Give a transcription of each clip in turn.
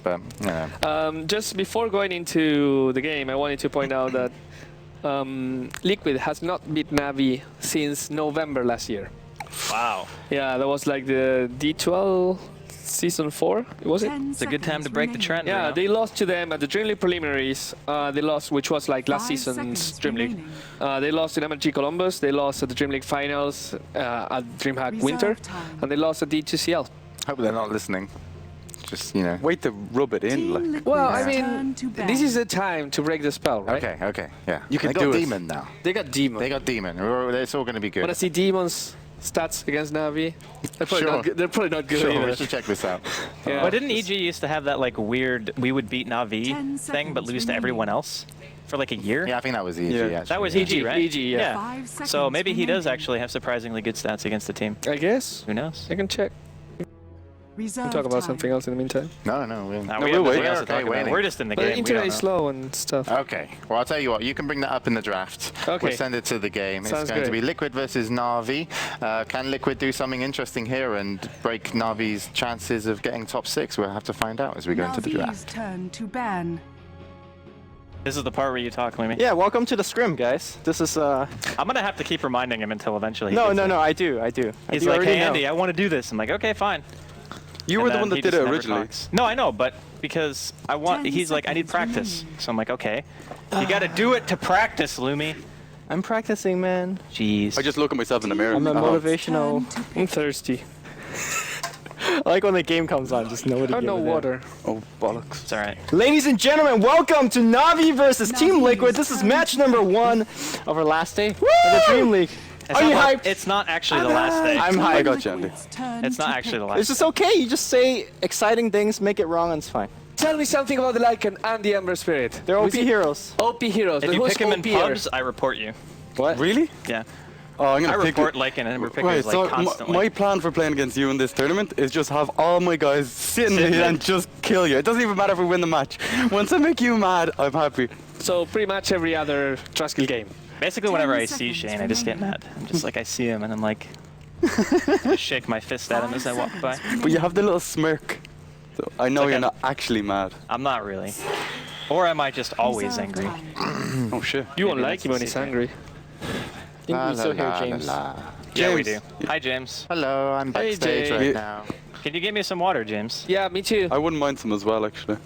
But, Just before going into the game, I wanted to point out that Liquid has not beat Navi since November last year. Wow. Yeah, that was like the D12 Season 4, was it? It's a good time to break the trend. Yeah, Bruno. they lost to them at the DreamLeague preliminaries. They lost, which was like last season's DreamLeague. They lost in MLG Columbus. They lost at the DreamLeague finals at DreamHack Winter, and they lost at D2CL. hope they're not listening. Just, you know. Wait to rub it in. Like. Well, I mean, this is the time to break the spell, right? Okay, yeah. You can they do got it. Demon now. They got Demon. They got Demon. It's all going to be good. Want to see Demon's stats against Navi? They're probably, Sure. not, good. They're probably not good Sure, either. we should check this out. Yeah. But didn't EG used to have that like weird we would beat Navi thing but lose to everyone else for like a year? Yeah, I think that was EG, Yeah. actually. That was EG, right? EG, yeah. So maybe he does actually have surprisingly good stats against the team. I guess. Who knows? I can check. We'll talk about something else in the meantime. No, No, we're we we're have nothing waiting. else to Okay, talk about. waiting. We're just in the But game. the We internet don't is know. slow and stuff. Okay, well, I'll tell you what, you can bring that up in the draft. Okay. We'll send it to the game. Sounds it's going to good. be Liquid versus Na'Vi. Can Liquid do something interesting here and break Na'Vi's chances of getting top 6? We'll have to find out as we go into the draft. Turn to ban. This is the part where you talk, Lumi. Yeah, welcome to the scrim, guys. This is I'm gonna have to keep reminding him until eventually. he no, gets no, it. no. I do. I do. He's I like, already hey know. Andy, I want to do this. I'm like, okay, fine. You And were the then one that he did just it never originally. talks. No, I know, but because I want. 10 He's like, I need seconds practice. remaining. So I'm like, okay, you got to do it to practice, Lumi. I'm practicing, man. Jeez. I just look at myself in the mirror. I'm a motivational. I'm thirsty. I like when the game comes on, just nobody. Oh, give no a damn. water. Oh, bollocks. It's all right. Ladies and gentlemen, welcome to Na'Vi versus Team Navi Liquid. This is match number 1 of our last day of the Dream League. It's Are you not- hyped? It's not actually the last day. I'm I hyped. got you, Andy. It's not actually the last. It's just okay. You just say exciting things, make it wrong, and it's fine. Tell me something about the Lycan and the Ember Spirit. They're OP Who's it? heroes. OP heroes. If but you who's pick him in OP -er? pubs, I report you. What? Really? Yeah. Oh, I'm I gonna pick report it. like an Ember pickers Right, like so constantly. my plan for playing against you in this tournament is just have all my guys sitting Sitting here in. and just kill you. It doesn't even matter if we win the match. Once I make you mad, I'm happy. So pretty much every other Truskill game. Basically, whenever 10 I see seconds Shane, I just get mad. I'm just like, I see him and I'm like, just shake my fist at him as I walk by. But you have the little smirk. So I know like you're a- not actually mad. I'm not really. Or am I just always angry? Oh shit. You won't Maybe like that's him when the he's secret. angry. I think we still hear James. Yeah, we James. do. Hi, James. Hello, I'm Hey, backstage Jay. right Yeah. now. Can you get me some water, James? Yeah, me too. I wouldn't mind some as well, actually.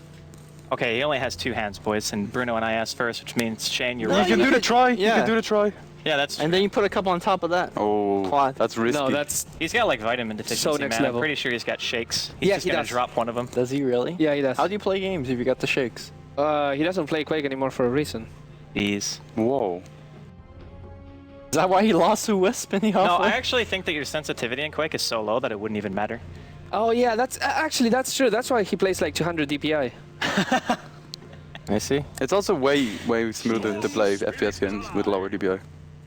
Okay, he only has 2 hands, boys, and Bruno and I asked first, which means Shane, you're You right. can do the try. You yeah. can do the try. Yeah, that's. And then you put a couple on top of that. Oh, Quad. that's risky. No, that's He's got like vitamin deficiency, next man. level. I'm pretty sure he's got shakes. He's Yeah, just he gonna does. drop one of them. Does he really? yeah, he does. How do you play games if you got the shakes? He doesn't play Quake anymore for a reason. These. Whoa. Is that why he lost to Wisp in the No, off I actually think that your sensitivity in Quake is so low that it wouldn't even matter. Oh yeah, that's actually that's true. That's why he plays like 200 DPI. I see. It's also way smoother to play FPS games with lower DPI.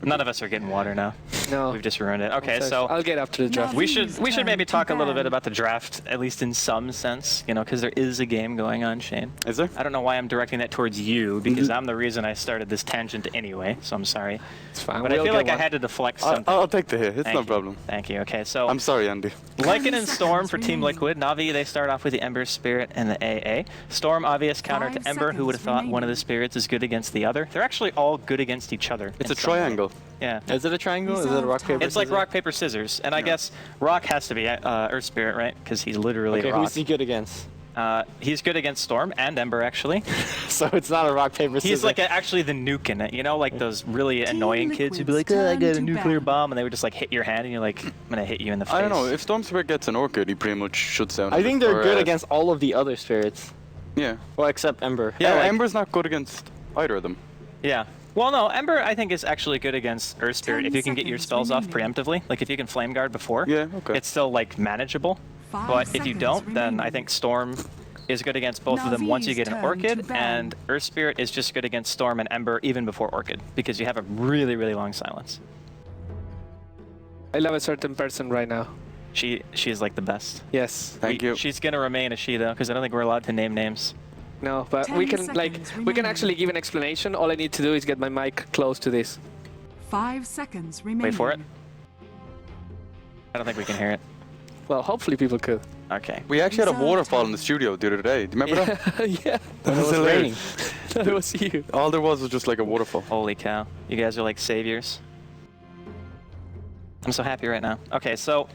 None of us are getting water now. No. We've just ruined it. Okay, So so I'll get after the draft. we should maybe talk a little bit about the draft, at least in some sense, you know, because there is a game going on, Shane. Is there? I don't know why I'm directing that towards you, because I'm the reason I started this tangent anyway, so I'm sorry. It's fine. But I feel like I had to deflect something. I'll take the hit. It's Thank no you. problem. Thank you. Okay, so I'm sorry, Andy. Lycan and Storm for Team Liquid. Na'Vi, they start off with the Ember, Spirit, and the AA. Storm, obvious counter to 5 Ember. Who would have thought one of the seconds spirits is good against the other? They're actually all good against each other. It's in a some way. triangle. Yeah. Is it a triangle? Is it a rock, paper, It's like scissors? rock, paper, scissors. And I guess rock has to be Earth Spirit, right? Because he's literally Okay, rock. who's he good against? He's good against Storm and Ember, actually. So it's not a rock, paper, scissors. He's like actually the nuke in it. You know, like those really annoying kids who'd be like, Liquid's oh, I got a turn to nuclear bat. bomb, and they would just like hit your hand, and you're like, I'm gonna hit you in the face. I don't know. If Storm Spirit gets an Orchid, he pretty much shuts down. I think they're good Or, against all of the other spirits. Yeah. Well, except Ember. Yeah, like- Ember's not good against either of them. Yeah. Well, no, Ember I think is actually good against Earth Spirit 10 if you can get your seconds spells off remaining. preemptively. Like if you can Flame Guard before, Yeah, okay. it's still like manageable. 5 But if you seconds don't, then I remaining. think Storm is good against both of them once you Navi's get an turn Orchid, to ban. and Earth Spirit is just good against Storm and Ember even before Orchid because you have a really, really long silence. I love a certain person right now. She is like the best. Yes. Thank you. She's gonna remain a she though, because I don't think we're allowed to name names. No, but 10 we can like seconds we can remaining. actually give an explanation. All I need to do is get my mic close to this. 5 seconds remaining. Wait for it. I don't think we can hear it. Well, hopefully people could. Okay. We actually had a waterfall in the studio the other day. Do you remember that? Yeah, That was raining. that was you. All there was just like a waterfall. Holy cow. You guys are like saviors. I'm so happy right now. Okay, so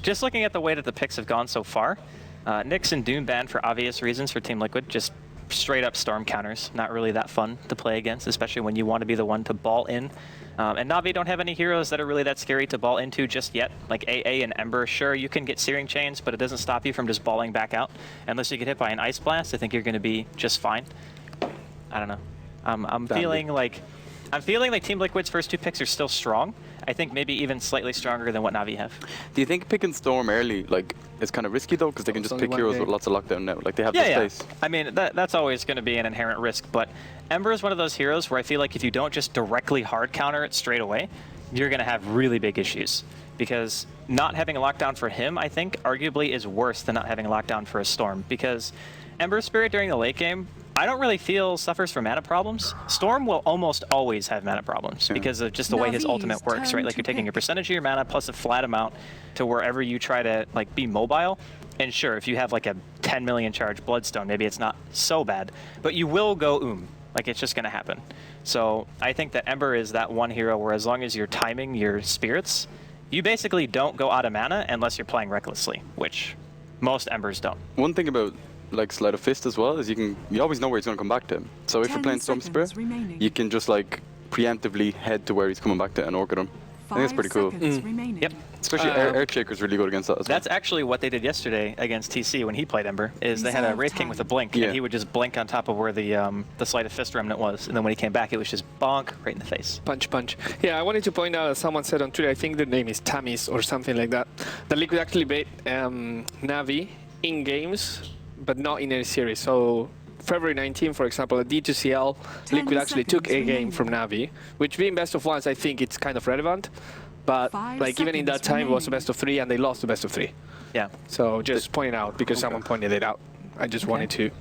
just looking at the way that the picks have gone so far, Nyx and Doom banned for obvious reasons for Team Liquid, just straight up Storm counters. Not really that fun to play against, especially when you want to be the one to ball in. And Na'Vi don't have any heroes that are really that scary to ball into just yet. Like AA and Ember, sure, you can get Searing Chains, but it doesn't stop you from just balling back out. Unless you get hit by an Ice Blast, I think you're going to be just fine. I don't know. I'm feeling like Team Liquid's first 2 picks are still strong. I think maybe even slightly stronger than what Na'Vi have. Do you think picking Storm early is kind of risky though? Because they can just only pick one heroes game. with lots of lockdown now. Like they have the Yeah. space. I mean, that's always going to be an inherent risk, but Ember is one of those heroes where I feel like if you don't just directly hard counter it straight away, you're going to have really big issues. Because not having a lockdown for him, I think, arguably is worse than not having a lockdown for a Storm. Because Ember Spirit during the late game, I don't really feel suffers from mana problems. Storm will almost always have mana problems because of just the way his ultimate works, right? Like you're taking a percentage of your mana plus a flat amount to wherever you try to like be mobile. And sure, if you have like a 10 million charge Bloodstone, maybe it's not so bad, but you will go like it's just going to happen. So I think that Ember is that one hero where as long as you're timing your spirits, you basically don't go out of mana unless you're playing recklessly, which most Embers don't. One thing about like Sleight of Fist as well is you always know where he's going to come back to. So if you're 10 playing Storm Spirit, seconds remaining. you can just like preemptively head to where he's coming back to and orchid him. I think it's pretty cool. Yep. Especially Earthshaker's really good against that as well. That's actually what they did yesterday against TC when he played Ember, is they had a Reserve Wraith King with a blink, Yeah. and he would just blink on top of where the Sleight of Fist remnant was, and then when he came back, it was just bonk right in the face. Punch, punch. Yeah, I wanted to point out, as someone said on Twitter, I think the name is Tamis or something like that, that Liquid actually beat Na'Vi in games, but not in any series. So February 19, for example, at D2CL, 10 Liquid actually took a seconds game from Na'Vi, which being best of ones, I think it's kind of relevant. But 5 like even in that seconds time, it was a remaining. best of 3, and they lost the best of 3. Yeah. So just pointing out because someone pointed it out. I just wanted to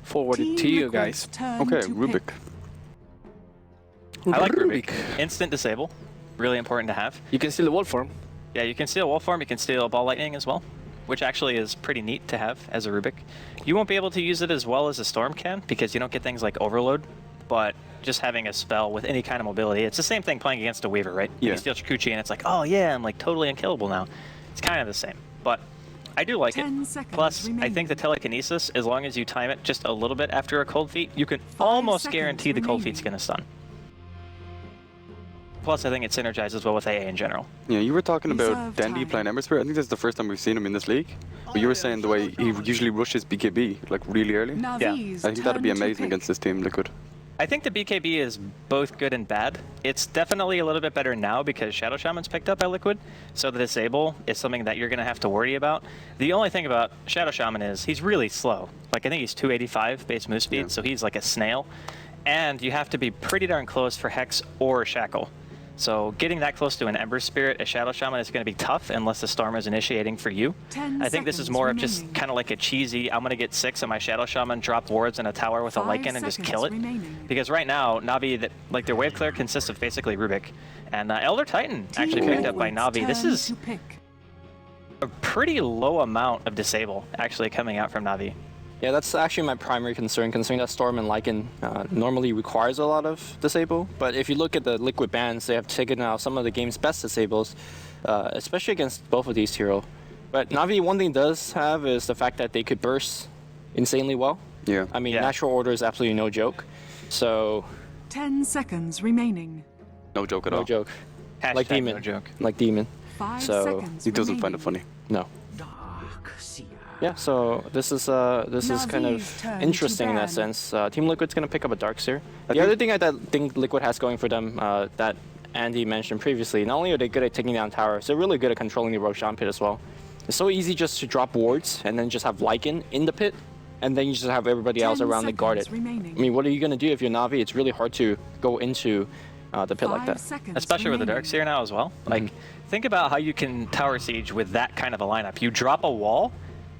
forward it to you guys. Okay, Rubik. I like Rubik. Instant disable, really important to have. You can steal the wall form. Yeah, you can steal Wolf Form, you can steal Ball Lightning as well, which actually is pretty neat to have as a Rubik. You won't be able to use it as well as a Storm can because you don't get things like Overload, but just having a spell with any kind of mobility, it's the same thing playing against a Weaver, right? Yeah. You steal Chikuchi and it's like, oh yeah, I'm like totally unkillable now. It's kind of the same, but I do like it. 10 seconds Plus, I remaining. think the telekinesis, as long as you time it just a little bit after a cold feet, you can almost seconds guarantee the cold feet's remaining. going to stun. Plus, I think it synergizes well with AA in general. Yeah, you were talking about Reserve Dendi time. playing Ember Spirit. I think that's the first time we've seen him in this league. But you were saying the way he usually rushes BKB like really early. Navi's I think that'd be turn to amazing pick. against this team, Liquid. I think the BKB is both good and bad. It's definitely a little bit better now because Shadow Shaman's picked up by Liquid, so the disable is something that you're going to have to worry about. The only thing about Shadow Shaman is he's really slow. Like, I think he's 285 base move speed, so he's like a snail. And you have to be pretty darn close for Hex or Shackle. So getting that close to an Ember Spirit, a Shadow Shaman, is going to be tough unless the Storm is initiating for you. 10 I think this is seconds more of just remaining. kind of like a cheesy, I'm going to get 6 of my Shadow Shaman, drop wards in a tower with a 5 Lycan and just seconds kill it. remaining. Because right now, Na'Vi, like their wave clear consists of basically Rubik. And Elder Titan actually picked up by Na'Vi. This Turn is to pick. a pretty low amount of disable actually coming out from Na'Vi. Yeah, that's actually my primary concern, considering that Storm and Lycan normally requires a lot of disable. But if you look at the Liquid bans, they have taken out some of the game's best disables, especially against both of these heroes. But Na'Vi, one thing does have is the fact that they could burst insanely well. Yeah. I mean, Yeah. natural order is absolutely no joke. So, 10 seconds remaining. No joke at all. no joke. Hashtag Like Demon. no joke. Like Demon. 5 So, seconds He doesn't find it remaining. funny. No. Yeah, so this is kind Navi's turn of to interesting in that ban. sense. Team Liquid's gonna pick up a Darkseer. The think- other thing I think Liquid has going for them that Andy mentioned previously, not only are they good at taking down towers, they're really good at controlling the Roshan pit as well. It's so easy just to drop wards and then just have Lycan in the pit, and then you just have everybody else 10 around to guard it. seconds remaining. I mean, what are you gonna do if you're Na'Vi? It's really hard to go into the pit like 5 that. seconds Especially with the remaining. Darkseer now as well. Like, think about how you can tower siege with that kind of a lineup. You drop a wall,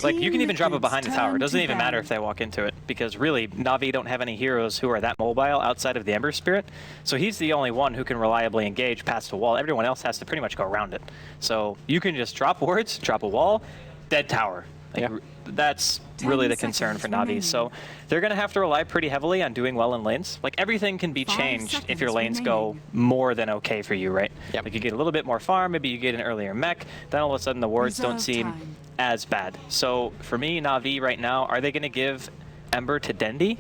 Like, you can even drop it Liquid's behind the tower. It turn doesn't to even matter ban. if they walk into it, because really, Na'Vi don't have any heroes who are that mobile outside of the Ember Spirit. So he's the only one who can reliably engage past a wall. Everyone else has to pretty much go around it. So you can just drop wards, drop a wall, dead tower. Like, that's really the concern for Na'Vi. So they're going to have to rely pretty heavily on doing well in lanes. Like, everything can be 5 changed if your seconds lanes go remaining. more than okay for you, right? Yep. Like, you get a little bit more farm, maybe you get an earlier mech, then all of a sudden the wards don't Reserve seem time. as bad. So for me, Na'Vi right now, are they going to give Ember to Dendi?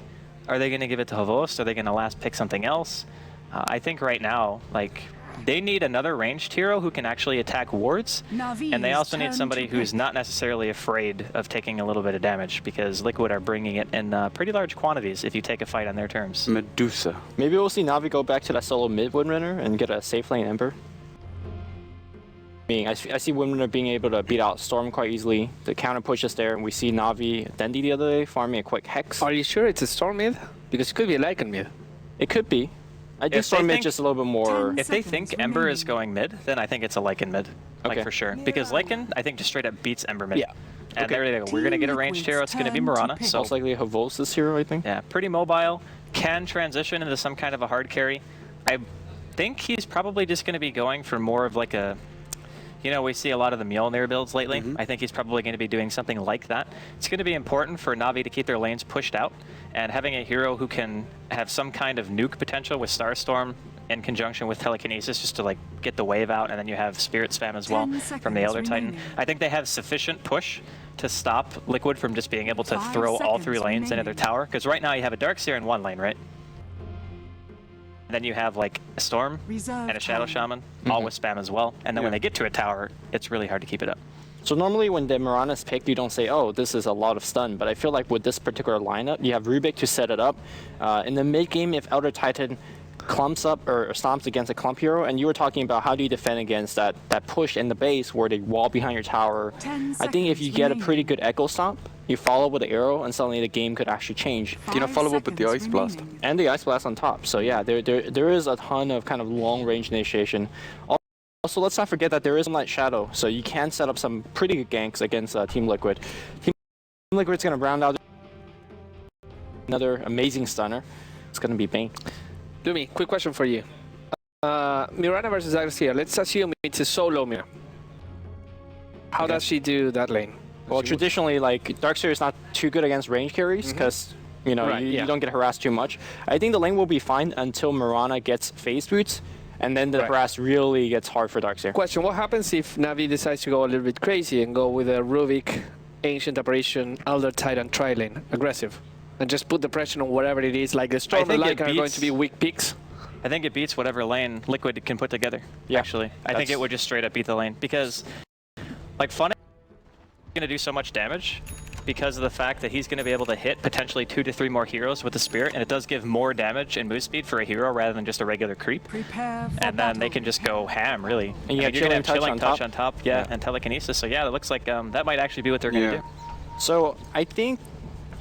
Are they going to give it to Havost? Are they going to last pick something else? I think right now, like, they need another ranged hero who can actually attack wards, Na'Vi's and they also need turn somebody to who's pick. not necessarily afraid of taking a little bit of damage, because Liquid are bringing it in pretty large quantities if you take a fight on their terms. Medusa. Maybe we'll see Na'Vi go back to that solo mid Windrunner and get a safe lane Ember. I see Windrunner being able to beat out Storm quite easily. The counter push is there, and we see Na'Vi Dendi the other day farming a quick Hex. Are you sure it's a Storm mid? Because it could be a Lycan mid. It could be. I think If they Storm mid think- just a little bit more. Ten If they seconds think Ember is remaining. going mid, then I think it's a Lycan mid, like Okay. for sure. Because Lycan, I think, just straight up beats Ember mid. Yeah. And Okay. there they go. We're going to get a ranged hero. It's going to be Team Liquid's Mirana. turn to So Most likely Havost this hero, I think. yeah, pretty mobile. Can transition into some kind of a hard carry. I think he's probably just going to be going for more of like a, you know, we see a lot of the Mjolnir builds lately. I think he's probably going to be doing something like that. It's going to be important for Na'Vi to keep their lanes pushed out, and having a hero who can have some kind of nuke potential with Starstorm in conjunction with Telekinesis just to like get the wave out, and then you have Spirit Spam as well 10 from the seconds Elder Titan. remaining. I think they have sufficient push to stop Liquid from just being able to 5 throw all 3 seconds lanes into their remaining. tower, because right now you have a Darkseer in one lane, right? Then you have like a Storm Reserve and a Shadow time. Shaman, all with spam as well. And then when Yeah. they get to a tower, it's really hard to keep it up. So normally when the Mirana is picked, you don't say, oh, this is a lot of stun. But I feel like with this particular lineup, you have Rubik to set it up. In the mid game, if Elder Titan clumps up or stomps against a clump hero, and you were talking about how do you defend against that push in the base where they wall behind your tower. 10 I think if seconds you get a remaining. pretty good echo stomp, you follow with the arrow, and suddenly the game could actually change. You know, 5 follow up with the seconds Ice Blast. remaining. And the Ice Blast on top. So yeah, there is a ton of kind of long range initiation. Also, let's not forget that there is Light Shadow, so you can set up some pretty good ganks against Team Liquid. Team Liquid's going to round out another amazing stunner. It's going to be Bane. Lumi, quick question for you. Mirana versus Darkseer. Let's assume it's a solo Mirana. How Okay. does she do that lane? Well, traditionally, like Darkseer is not too good against range carries because you know Right, you yeah. don't get harassed too much. I think the lane will be fine until Mirana gets phase boots, and then the Right. harass really gets hard for Darkseer. Question, what happens if Na'Vi decides to go a little bit crazy and go with a Rubik, Ancient Apparition, Elder Titan tri-lane, aggressive, and just put the pressure on whatever it is, like the Storm and think it Lycan are going beats- to be weak picks? I think it beats whatever lane Liquid can put together, Yeah, actually. I think that's- it would just straight up beat the lane, because like Fun is going to do so much damage because of the fact that he's going to be able to hit potentially 2 to 3 more heroes with the Spirit, and it does give more damage and move speed for a hero rather than just a regular creep. Prepare for And then they battle. can just go ham, really. And you have you're gonna Chilling Touch on top. yeah, Yeah. and Telekinesis. So yeah, it looks like that might actually be what they're going to Yeah. do. So I think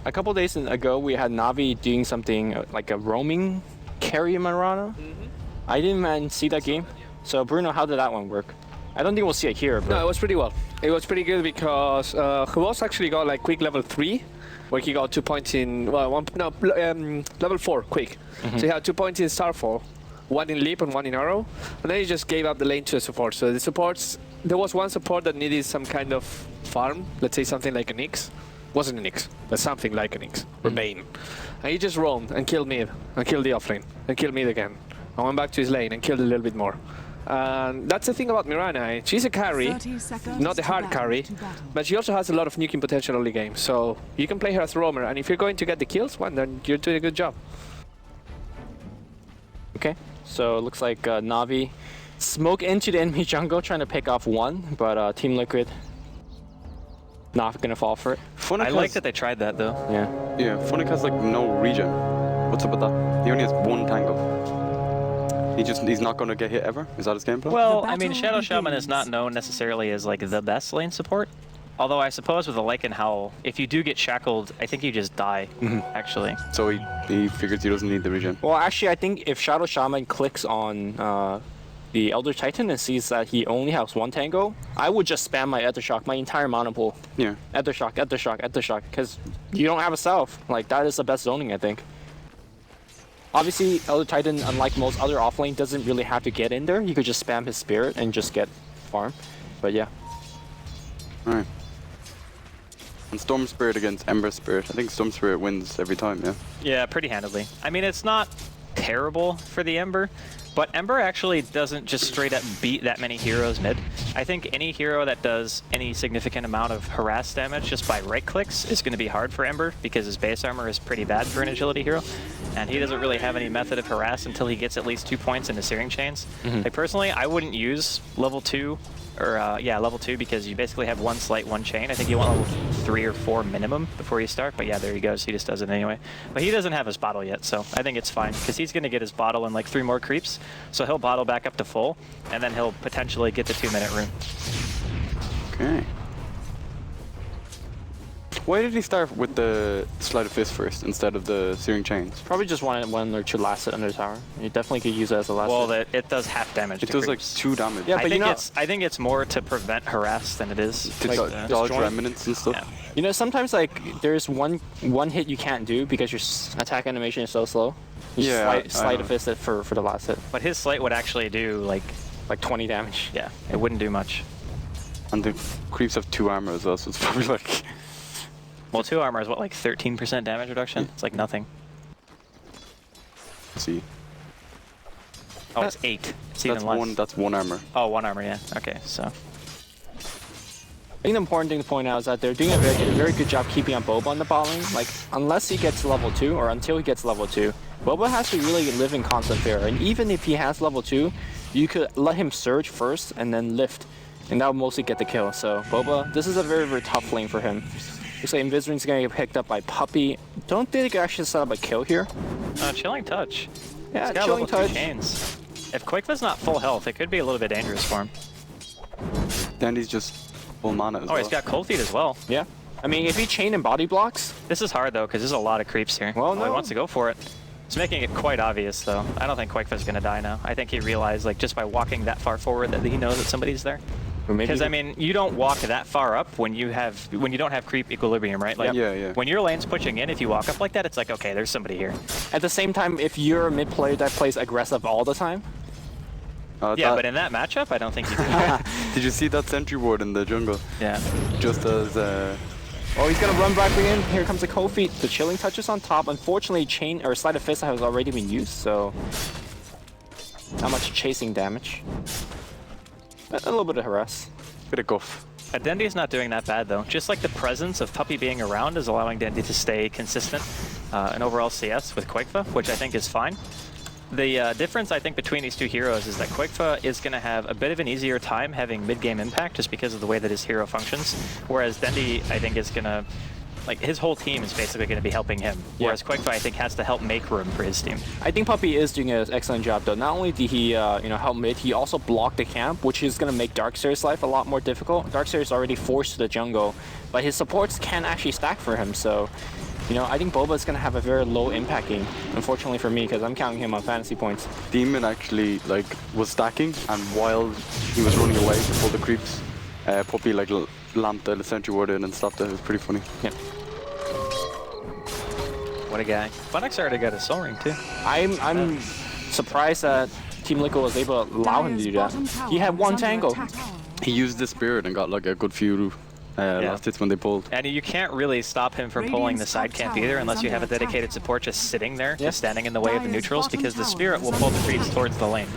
a couple days ago we had Na'Vi doing something like a roaming carry Mirana. I didn't even see that game. So Bruno, how did that one work? I don't think we'll see it here, but No, it was pretty well. It was pretty good because Havost actually got like quick level 3, where he got 2 points in, well, level 4 quick. So he had 2 points in Starfall, 1 in Leap and 1 in Arrow, and then he just gave up the lane to a support. So the supports, there was one support that needed some kind of farm, let's say something like a Nyx. Wasn't a Nyx, but something like a Nyx, or Bane. And he just roamed and killed mid, and killed the offlane, and killed mid again. And went back to his lane and killed a little bit more. And that's the thing about Mirana. She's a carry, 30 seconds not the to hard battle, carry, to battle. but she also has a lot of nuking potential early game. So you can play her as roamer, and if you're going to get the kills, then you're doing a good job. okay. So it looks like Na'Vi smoke into the enemy jungle trying to pick off one, but Team Liquid not gonna fall for it. Funnick I like has, that they tried that, though. Yeah. yeah, Funnick has like no regen. What's up with that? He only has 1 tango. He's not gonna get hit ever? Is that his game plan? Well, The I mean, battle Shadow Shaman is begins. not known necessarily as like the best lane support. Although I suppose with a Lycan Howl, if you do get shackled, I think you just die, actually. So he figures he doesn't need the regen. Well, actually, I think if Shadow Shaman clicks on the Elder Titan and sees that he only has one tango, I would just spam my Ethershock, my entire mana pool. Yeah. Ethershock, Ethershock, Ethershock, because you don't have a self. Like, that is the best zoning, I think. Obviously, Elder Titan, unlike most other offlane, doesn't really have to get in there. You could just spam his Spirit and just get farm. But yeah. Alright. And Storm Spirit against Ember Spirit. I think Storm Spirit wins every time, yeah? Yeah, pretty handedly. I mean, it's not terrible for the Ember, but Ember actually doesn't just straight up beat that many heroes mid. I think any hero that does any significant amount of harass damage just by right clicks is going to be hard for Ember because his base armor is pretty bad for an agility hero, and he doesn't really have any method of harass until he gets at least 2 points into Searing Chains. Like personally, I wouldn't use level 2 or level 2 because you basically have one slight, one chain. I think you want level 3 or 4 minimum before you start, but yeah, there he goes. He just does it anyway. But he doesn't have his bottle yet, so I think it's fine because he's going to get his bottle in like 3 more creeps, so he'll bottle back up to full, and then he'll potentially get the 2-minute rune. Okay. Why did he start with the Sleight of Fist first instead of the Searing Chains? Probably just wanted 1 or 2 last hit under tower. You definitely could use it as a last Well, hit. it does half damage. It to does like creeps. 2 damage. Yeah, I but think you know, I think it's more to prevent harass than it is. To like, dodge destroy. remnants and stuff. Yeah. you know, sometimes like there's one hit you can't do because your attack animation is so slow. You just Yeah, I slide a know. fist it for the last hit, But his sleight would actually do like 20 damage. yeah, it wouldn't do much. And the creeps have 2 armor as well, so it's probably like... Well, 2 armor is what, like 13% damage reduction? It's like nothing. Let's see. Oh, it's 8. It's even less. That's 1 armor. Oh, 1 armor, yeah. Okay, so. I think the important thing to point out is that they're doing a very good job keeping on Boba on the bot lane. Like, unless he gets level 2 or until he gets level 2, Boba has to really live in constant fear. And even if he has level 2, you could let him surge first and then lift, and that will mostly get the kill. So Boba, this is a very tough lane for him. Looks like Invisring's gonna get picked up by Puppey. Don't think they could actually set up a kill here. Chilling Touch. Yeah, He's got Chilling level 2 Touch. chains. If Quakeva's not full health, it could be a little bit dangerous for him. Dendi's just full mana as Oh, well. he's got Cold Feet as well. Yeah. I mean, if he chain and body blocks, This is hard though, because there's a lot of creeps here. Well, He no. wants to go for it. It's making it quite obvious though. I don't think Quakeva's gonna die now. I think he realized, like, just by walking that far forward that he knows that somebody's there. or maybe Because I mean, you don't walk that far up when you don't have creep equilibrium, right? Like, Yeah. when your lane's pushing in, if you walk up like that, it's like, okay, there's somebody here. at the same time, if you're a mid player that plays aggressive all the time, Yeah, but in that matchup, I don't think you can. Did you see that sentry ward in the jungle? Yeah. Just as... oh, he's gonna run back in. Here comes the cold feet. The chilling touches on top. Unfortunately, chain or sleight of fist has already been used, so not much chasing damage. A little bit of harass. bit of guff. Dendi's not doing that bad though. Just like the presence of Puppey being around is allowing Dendi to stay consistent in overall CS with Quakeva, which I think is fine. The difference, I think, between these 2 heroes is that Quakeva is going to have a bit of an easier time having mid-game impact just because of the way that his hero functions, whereas Dendi, I think, is going to... Like, his whole team is basically going to be helping him, whereas Quakeva, I think, has to help make room for his team. I think Puppey is doing an excellent job, though. Not only did he, help mid, he also blocked the camp, which is going to make Darkseer's life a lot more difficult. Darkseer is already forced to the jungle, but his supports can actually stack for him, so... I think Boba is going to have a very low impact game, unfortunately for me, because I'm counting him on fantasy points. Demon actually was stacking, and while he was running away to pull the creeps, Puppey lamped the sentry ward in and stopped it. It was pretty funny. Yeah. What a guy. Funix already got a soul ring too. I'm surprised that Team Liquid was able to allow him to do that. He had 1 tango. He used the spirit and got a good few last hits when they pulled. And you can't really stop him from pulling the side camp either unless you have a dedicated support just sitting there, just standing in the way of the neutrals, because the spirit will pull the creeps towards the lane,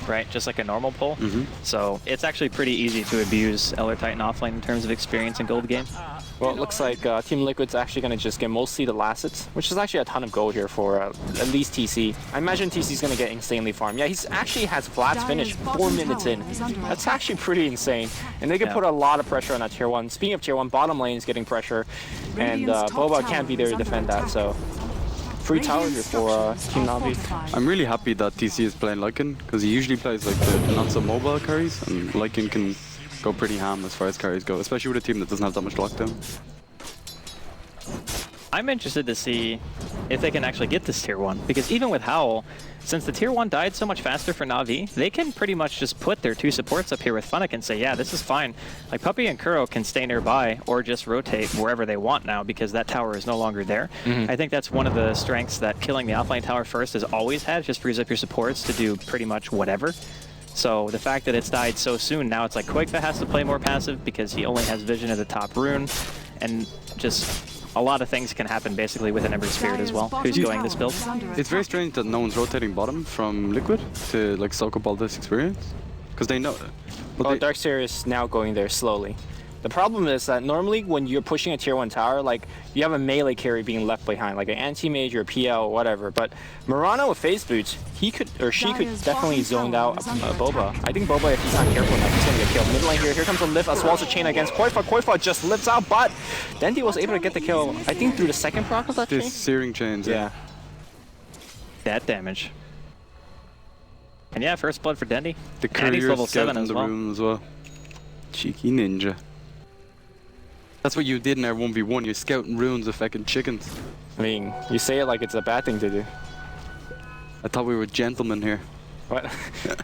right? Just like a normal pull. So it's actually pretty easy to abuse Elder Titan offlane in terms of experience in gold game. Well, it looks like Team Liquid's actually going to just get mostly the last hits, which is actually a ton of gold here for at least TC. I imagine TC's going to get insanely farmed. Yeah, he's actually has Vlad's finish 4 minutes in. That's actually pretty insane. And they can put a lot of pressure on that tier 1. Speaking of tier 1, bottom lane is getting pressure, and Boba can't be there to defend that, so... Free tower here for Team Navi. I'm really happy that TC is playing Lycan, because he usually plays the not-so-mobile carries, and Lycan can go pretty ham as far as carries go, especially with a team that doesn't have that much lockdown. I'm interested to see if they can actually get this tier 1. Because even with Howl, since the tier 1 died so much faster for Na'Vi, they can pretty much just put their 2 supports up here with Funnick and say, yeah, this is fine. Like Puppey and Kuro can stay nearby or just rotate wherever they want now because that tower is no longer there. I think that's one of the strengths that killing the offlane tower first has always had, just frees up your supports to do pretty much whatever. So the fact that it's died so soon, now it's like Quakefa has to play more passive because he only has vision of the top rune, and just a lot of things can happen basically with an Ember Spirit as well, who's going this build. It's very strange that no one's rotating bottom from Liquid to like soak up all this experience, because they know it. Oh, Darkseer is now going there slowly. The problem is that normally when you're pushing a tier 1 tower, like you have a melee carry being left behind, like an anti-mage or PL or whatever. But Mirana with phase boots, he could or she could definitely zone out Boba. I think Boba, if he's not careful enough, he's gonna get killed. Mid lane here comes a lift as well as a chain against Quakefa. Quakefa just lifts out, but Dendi was able to get the kill, I think through the second proc of that chain. This searing chains. Yeah. That damage. And yeah, first blood for Dendi. The and he's courier level 7 in as the well. room as well. Cheeky ninja. That's what you did in our 1v1. You're scouting runes of fucking chickens. I mean, you say it like it's a bad thing to do. I thought we were gentlemen here. What?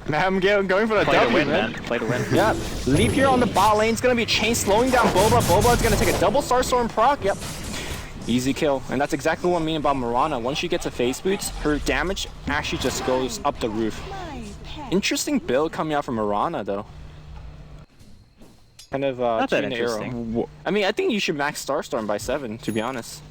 I'm going for the Play to W, win, man. man. Play to win. Yeah, leap here on the bot lane. It's gonna be a chain slowing down Boba. Boba is gonna take a double Starstorm proc. Yep. Easy kill. And that's exactly what I mean about Mirana. Once she gets a phase boots, her damage actually just goes up the roof. Interesting build coming out from Mirana though. Kind of Not that chain arrow. interesting. I mean, I think you should max Starstorm by 7, to be honest.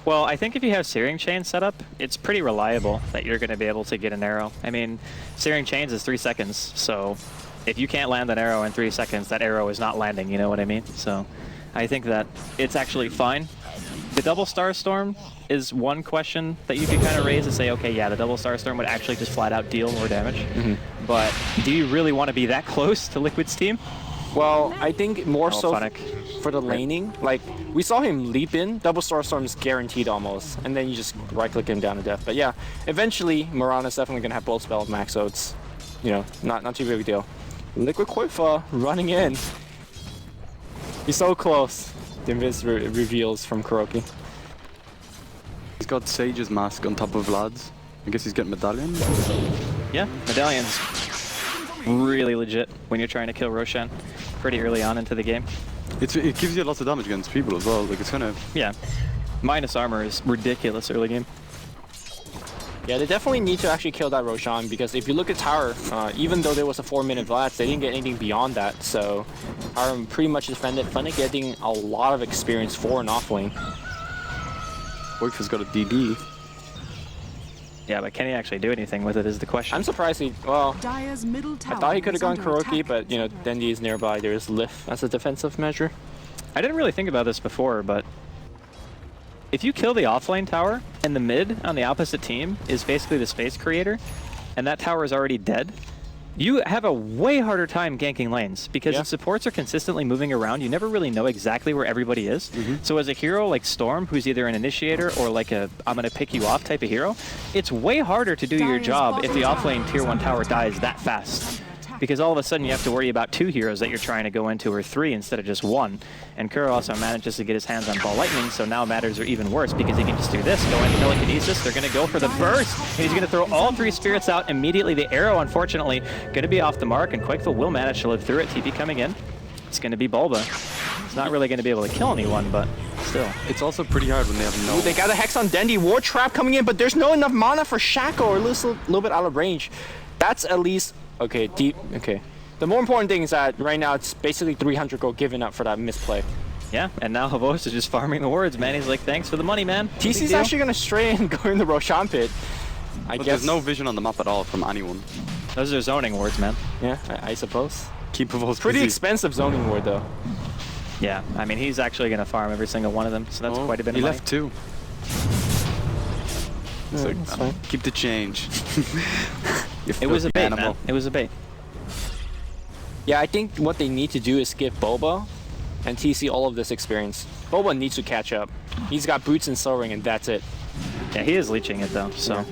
Well, I think if you have Searing Chain set up, it's pretty reliable that you're going to be able to get an arrow. I mean, Searing Chains is 3 seconds, so if you can't land an arrow in 3 seconds, that arrow is not landing, you know what I mean? So I think that it's actually fine. The double Starstorm is one question that you could kind of raise and say, okay, yeah, the double Starstorm would actually just flat out deal more damage. But do you really want to be that close to Liquid's team? Well, I think more so Funnick. for the laning. Like, we saw him leap in, double Starstorm is guaranteed almost, and then you just right-click him down to death. But yeah, eventually, Mirana's definitely going to have both spells max, so it's, you know, not too big a deal. Liquid Quakefa running in. He's so close. The invis reveals from Kuroki. He's got Sage's mask on top of Vlad's. I guess he's getting medallion. Yeah, medallions. Really legit when you're trying to kill Roshan pretty early on into the game. It gives you lots of damage against people as well. Like it's kind of Yeah, minus armor is ridiculous early game. Yeah, they definitely need to actually kill that Roshan, because if you look at Tower, even though there was a 4-minute Vlad, they didn't get anything beyond that. So Tower pretty much defended. Funnick getting a lot of experience for an off lane. Quakefa's got a DD. Yeah, but can he actually do anything with it is the question. I'm surprised he, well, Dire's middle tower I thought he could have is gone under Kuroki, attack. but you know, Dendi is nearby. There's Lift as a defensive measure. I didn't really think about this before, but if you kill the offlane tower and the mid on the opposite team is basically the space creator, and that tower is already dead, you have a way harder time ganking lanes because Yeah. if supports are consistently moving around, you never really know exactly where everybody is. So as a hero like Storm, who's either an initiator or like a I'm gonna pick you off type of hero, it's way harder to do your Dire's job if the bottom offlane tower tier is 1 under tower attack. dies that fast. Because all of a sudden you have to worry about 2 heroes that you're trying to go into, or 3 instead of just 1. And Kuro also manages to get his hands on Ball Lightning, so now matters are even worse because he can just do this, go into Telekinesis, they're going to go for the burst, and he's going to throw all 3 spirits out immediately. The arrow, unfortunately, going to be off the mark, and Quakefa will manage to live through it. TP coming in. It's going to be Bulba. It's not really going to be able to kill anyone, but still. It's also pretty hard when they have no. Ooh, they got a Hex on Dendi. War Trap coming in, but there's no enough mana for Shaco, or a little bit out of range. That's at least, okay, deep, okay. The more important thing is that right now it's basically 300 gold given up for that misplay. Yeah, and now Havos is just farming the words, man. He's like, thanks for the money, man. TC's actually going to stray and go in the Roshan pit. I But guess. there's no vision on the map at all from anyone. Those are zoning words, man. Yeah, I suppose. Keep Pavos Pretty busy. expensive zoning ward though. Yeah, I mean, he's actually going to farm every single one of them, so that's Oh, quite a bit he of money. left 2. It's like, that's fine. keep the change. You It was a filthy bait, animal. man. It was a bait. Yeah, I think what they need to do is give Boba and TC all of this experience. Boba needs to catch up. He's got boots and Soul Ring, and that's it. Yeah, he is leeching it, though, so.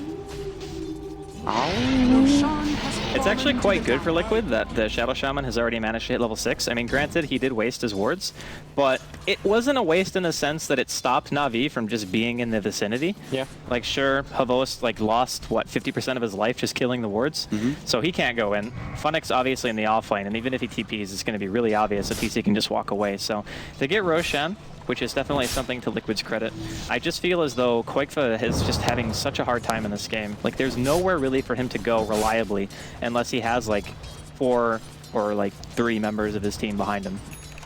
Roshan has It's fallen actually to quite the good for back. Liquid that the Shadow Shaman has already managed to hit level 6. I mean, granted, he did waste his wards, but it wasn't a waste in the sense that it stopped Na'Vi from just being in the vicinity. Yeah. Like, sure, Havost like lost what 50% of his life just killing the wards, so he can't go in. Funnick's obviously in the offlane, and even if he TPs, it's going to be really obvious if TC can just walk away. So to get Roshan, which is definitely something to Liquid's credit, I just feel as though Koikfa is just having such a hard time in this game. Like, there's nowhere really for him to go reliably unless he has like 4 or like 3 members of his team behind him.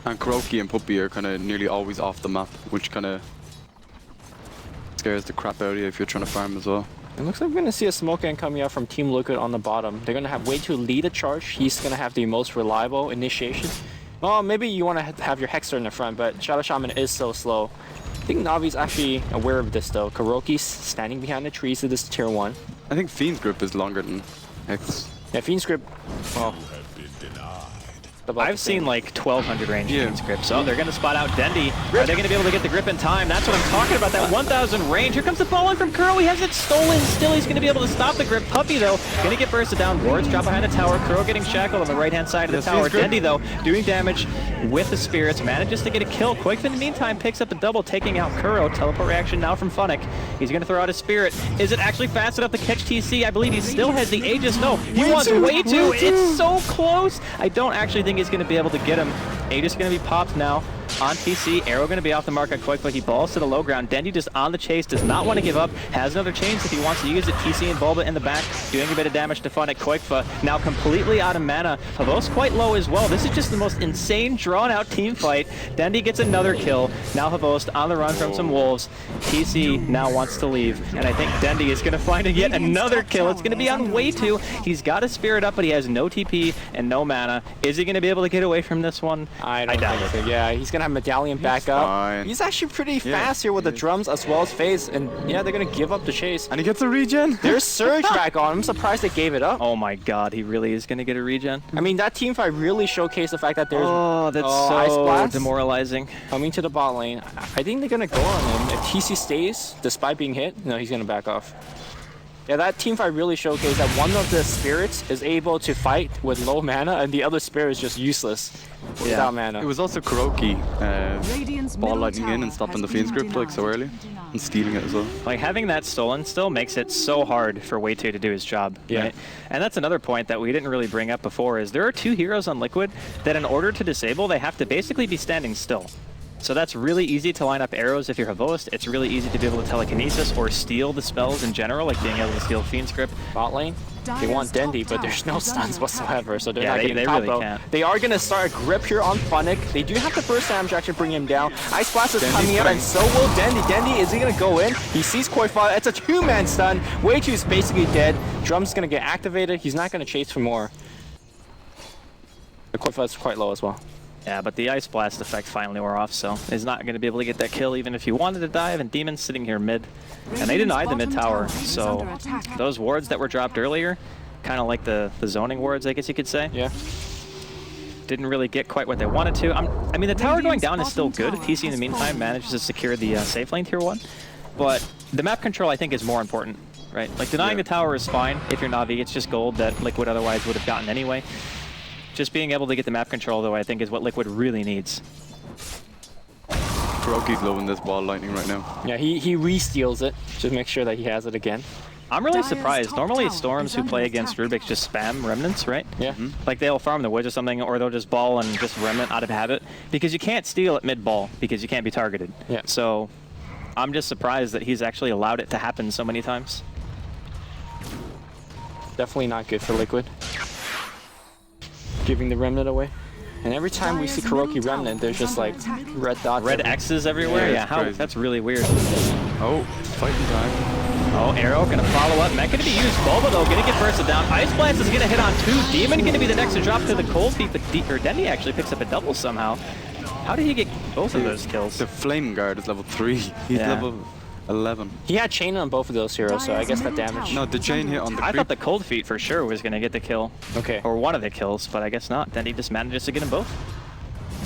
And Kuroki and Puppy are kind of nearly always off the map, which kind of scares the crap out of you if you're trying to farm as well. It looks like we're going to see a smoke gang coming out from Team Liquid on the bottom. They're going to have way to lead a charge. He's going to have the most reliable initiation. Well, maybe you want to have your Hexer in the front, but Shadow Shaman is so slow. I think Navi's actually aware of this though. Kuroki's standing behind the trees of this tier 1. I think Fiend's grip is longer than Hex. Yeah, Fiend's grip. Oh. I've seen like 1200 range Yeah. Fiend's grip, so they're going to spot out Dendi. Are they going to be able to get the grip in time? That's what I'm talking about, that 1000 range. Here comes the ball in from Kuro. He has it stolen still. He's going to be able to stop the grip. Puppy, though, going to get bursted down. Wards drop behind the tower. Kuro getting shackled on the right-hand side of the tower. Dendi, though, doing damage with the spirits. Manages to get a kill. Quake, in the meantime, picks up a double, taking out Kuro. Teleport reaction now from Funnick. He's going to throw out his spirit. Is it actually fast enough to catch TC? I believe he still has the Aegis. No, he wants way too. It's so close. I don't actually think he's going to be able to get him. Aegis going to be popped now on TC. Arrow going to be off the mark on Quake, but he balls to the low ground. Dendi just on the chase, does not want to give up. Has another chains if he wants to use it. TC and Bulba in the back, doing a bit of damage to Funnick. Koikfa now completely out of mana. Havost quite low as well. This is just the most insane, drawn-out team fight. Dendi gets another kill. Now Havost on the run from some wolves. TC now wants to leave, and I think Dendi is going to find yet another kill. It's going to be on way 2. He's got his spirit up, but he has no TP and no mana. Is he going to be able to get away from this one? I doubt it. So. Yeah, he's gonna have Medallion back up. Fine. He's actually pretty fast here with the drums as well as Phase, and yeah, they're gonna give up the chase. And he gets a regen. There's Surge back on. I'm surprised they gave it up. Oh my god, he really is going to get a regen? I mean, that team fight really showcased the fact that there's Ice Ice Blast demoralizing. coming to the bot lane. I think they're gonna go on him. If TC stays, despite being hit, no, he's gonna back off. Yeah, that team fight really showcased that one of the spirits is able to fight with low mana, and the other spirit is just useless without mana. It was also Kuroki Radiant's ball middle lightning in tower and stopping the has Fiend's been grip like so denied. early and stealing it as well. Like, having that stolen still makes it so hard for Way 2 to do his job. Yeah. Right? And that's another point that we didn't really bring up before, is there are 2 heroes on Liquid that in order to disable, they have to basically be standing still. So that's really easy to line up arrows if you're Havost. It's really easy to be able to telekinesis or steal the spells in general, like being able to steal Fiend's Grip. Bot lane, they want Dendi, but there's no stuns whatsoever, so they're Yeah, not they getting really combo. can't. They are gonna start a grip here on Funnick. They do have the first damage to actually bring him down. Ice Blast is coming out, and so will Dendi. Dendi, is he gonna go in? He sees Koifa. It's a 2-man stun. Way 2 is basically dead. Drum's gonna get activated. He's not gonna chase for more. The Koifa is quite low as well. Yeah, but the Ice Blast effect finally wore off, so he's not going to be able to get that kill even if he wanted to dive, and Demon's sitting here mid. And they denied the mid tower, so those wards that were dropped earlier, kind of like the zoning wards, I guess you could say. Yeah. Didn't really get quite what they wanted to. I mean, the tower going down is still good. TC in the meantime manages to secure the safe lane tier 1, but the map control I think is more important, right? Like, denying the tower is fine if you're Na'Vi. It's just gold that Liquid otherwise would have gotten anyway. Just being able to get the map control, though, I think is what Liquid really needs. Kuroki's low in this ball lightning right now. Yeah, he re-steals it. Just make sure that he has it again. I'm really Dire's surprised. top Normally tower Storms is who under play against attack. Rubik just spam Remnants, right? Yeah. Like, they'll farm the woods or something, or they'll just ball and just Remnant out of habit. Because you can't steal at mid-ball, because you can't be targeted. Yeah. So, I'm just surprised that he's actually allowed it to happen so many times. Definitely not good for Liquid. Giving the Remnant away. And every time we see Kuroki Remnant, there's just like red dots. Red everywhere. X's everywhere? Yeah, Yeah, it's how? crazy. That's really weird. Oh, fighting time. Oh, Arrow gonna follow up. Mech gonna be used. Bulba, though, gonna get bursted down. Ice Blast is gonna hit on 2. Demon gonna be the next to drop to the cold feet, but Dendi actually picks up a double somehow. How did he get both of those kills? The Flame Guard is level 3. He's Yeah. level 11. He had chain on both of those heroes, so I guess that damage. No, the chain hit on the I creep. thought the cold feet for sure was gonna get the kill. Okay. Or one of the kills, but I guess not. Dendi just manages to get them both.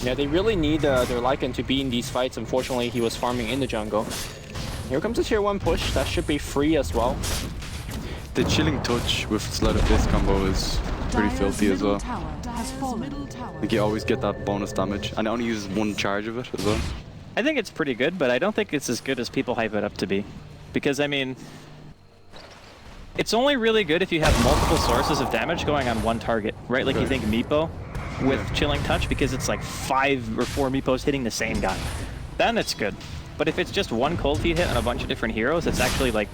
Yeah, they really need their Lycan to be in these fights. Unfortunately, he was farming in the jungle. Here comes a tier 1 push. That should be free as well. The Chilling Touch with Sleight of Fist combo is pretty Dire's filthy as middle well. tower has fallen. Like, you always get that bonus damage, and it only uses 1 charge of it as well. I think it's pretty good, but I don't think it's as good as people hype it up to be. Because, I mean, it's only really good if you have multiple sources of damage going on one target, right? Like you think Meepo with Chilling Touch, because it's like 5 or 4 Meepos hitting the same guy. Then it's good. But if it's just one cold feed hit on a bunch of different heroes, it's actually like,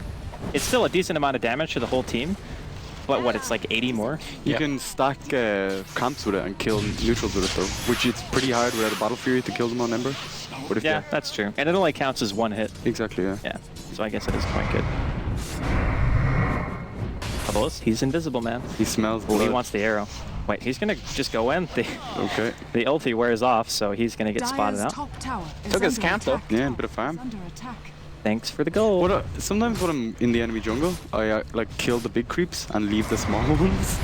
it's still a decent amount of damage to the whole team. But what, it's like 80 more? You can stack camps with it and kill neutrals with it though, which it's pretty hard without a Battle Fury to kill them on Ember. But if Yeah, that's true. And it only counts as one hit. Exactly, yeah. Yeah, so I guess it is quite good. He's invisible, man. He smells Well, blood. he wants the arrow. Wait, he's gonna just go in. Okay. The ulti wears off, so he's gonna get spotted out. Took his camp though. Yeah, a bit of farm. Thanks for the gold. Sometimes when I'm in the enemy jungle, I like kill the big creeps and leave the small ones.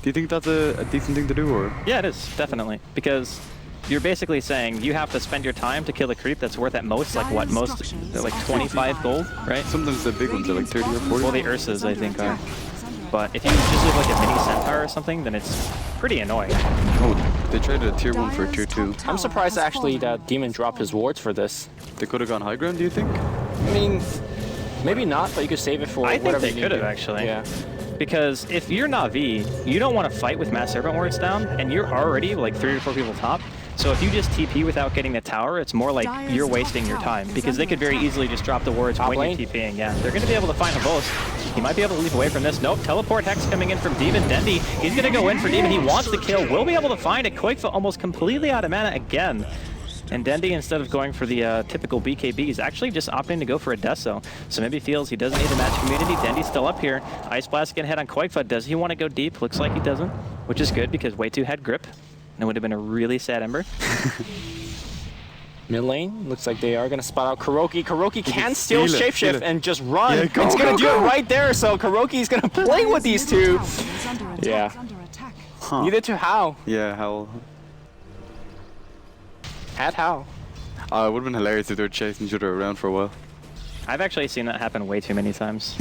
Do you think that's a decent thing to do, or? Yeah, it is, definitely. Because you're basically saying you have to spend your time to kill a creep that's worth at most, like what, like 25 gold, right? Sometimes the big ones are like 30 or 40. Well, the Ursas, I think, are. But if you just leave like a mini centaur or something, then it's pretty annoying. Oh, they traded a tier 1 for a tier 2. I'm surprised actually that Demon dropped his wards for this. They could have gone high ground, do you think? I mean, maybe not, but you could save it for I think whatever they you could need have, to. actually. Yeah. Because if you're Na'Vi, you don't want to fight with Mass Serpent wards down, and you're already like 3 or 4 people top. So if you just TP without getting the tower, it's more like you're wasting your time, because they could very easily just drop the wards when you're TPing. Yeah, they're going to be able to find a boast. He might be able to leap away from this. Nope, teleport hex coming in from Demon. Dendi, he's going to go in for Demon. He wants the kill. Will be able to find it. Koikfa almost completely out of mana again. And Dendi, instead of going for the typical BKB, is actually just opting to go for a Deso. So maybe feels he doesn't need the match community. Dendi's still up here. Ice Blast can hit on Koikfa. Does he want to go deep? Looks like he doesn't, which is good because way too had grip. And it would have been a really sad Ember. Mid lane, looks like they are going to spot out Kuroki. Kuroki can still steal it, shapeshift and just run. Yeah, It's going to do go. it right there, so Kuroki's going to play with these two. Yeah. Huh. Neither to How. Yeah, hell. At How. It would have been hilarious if they were chasing each other around for a while. I've actually seen that happen way too many times.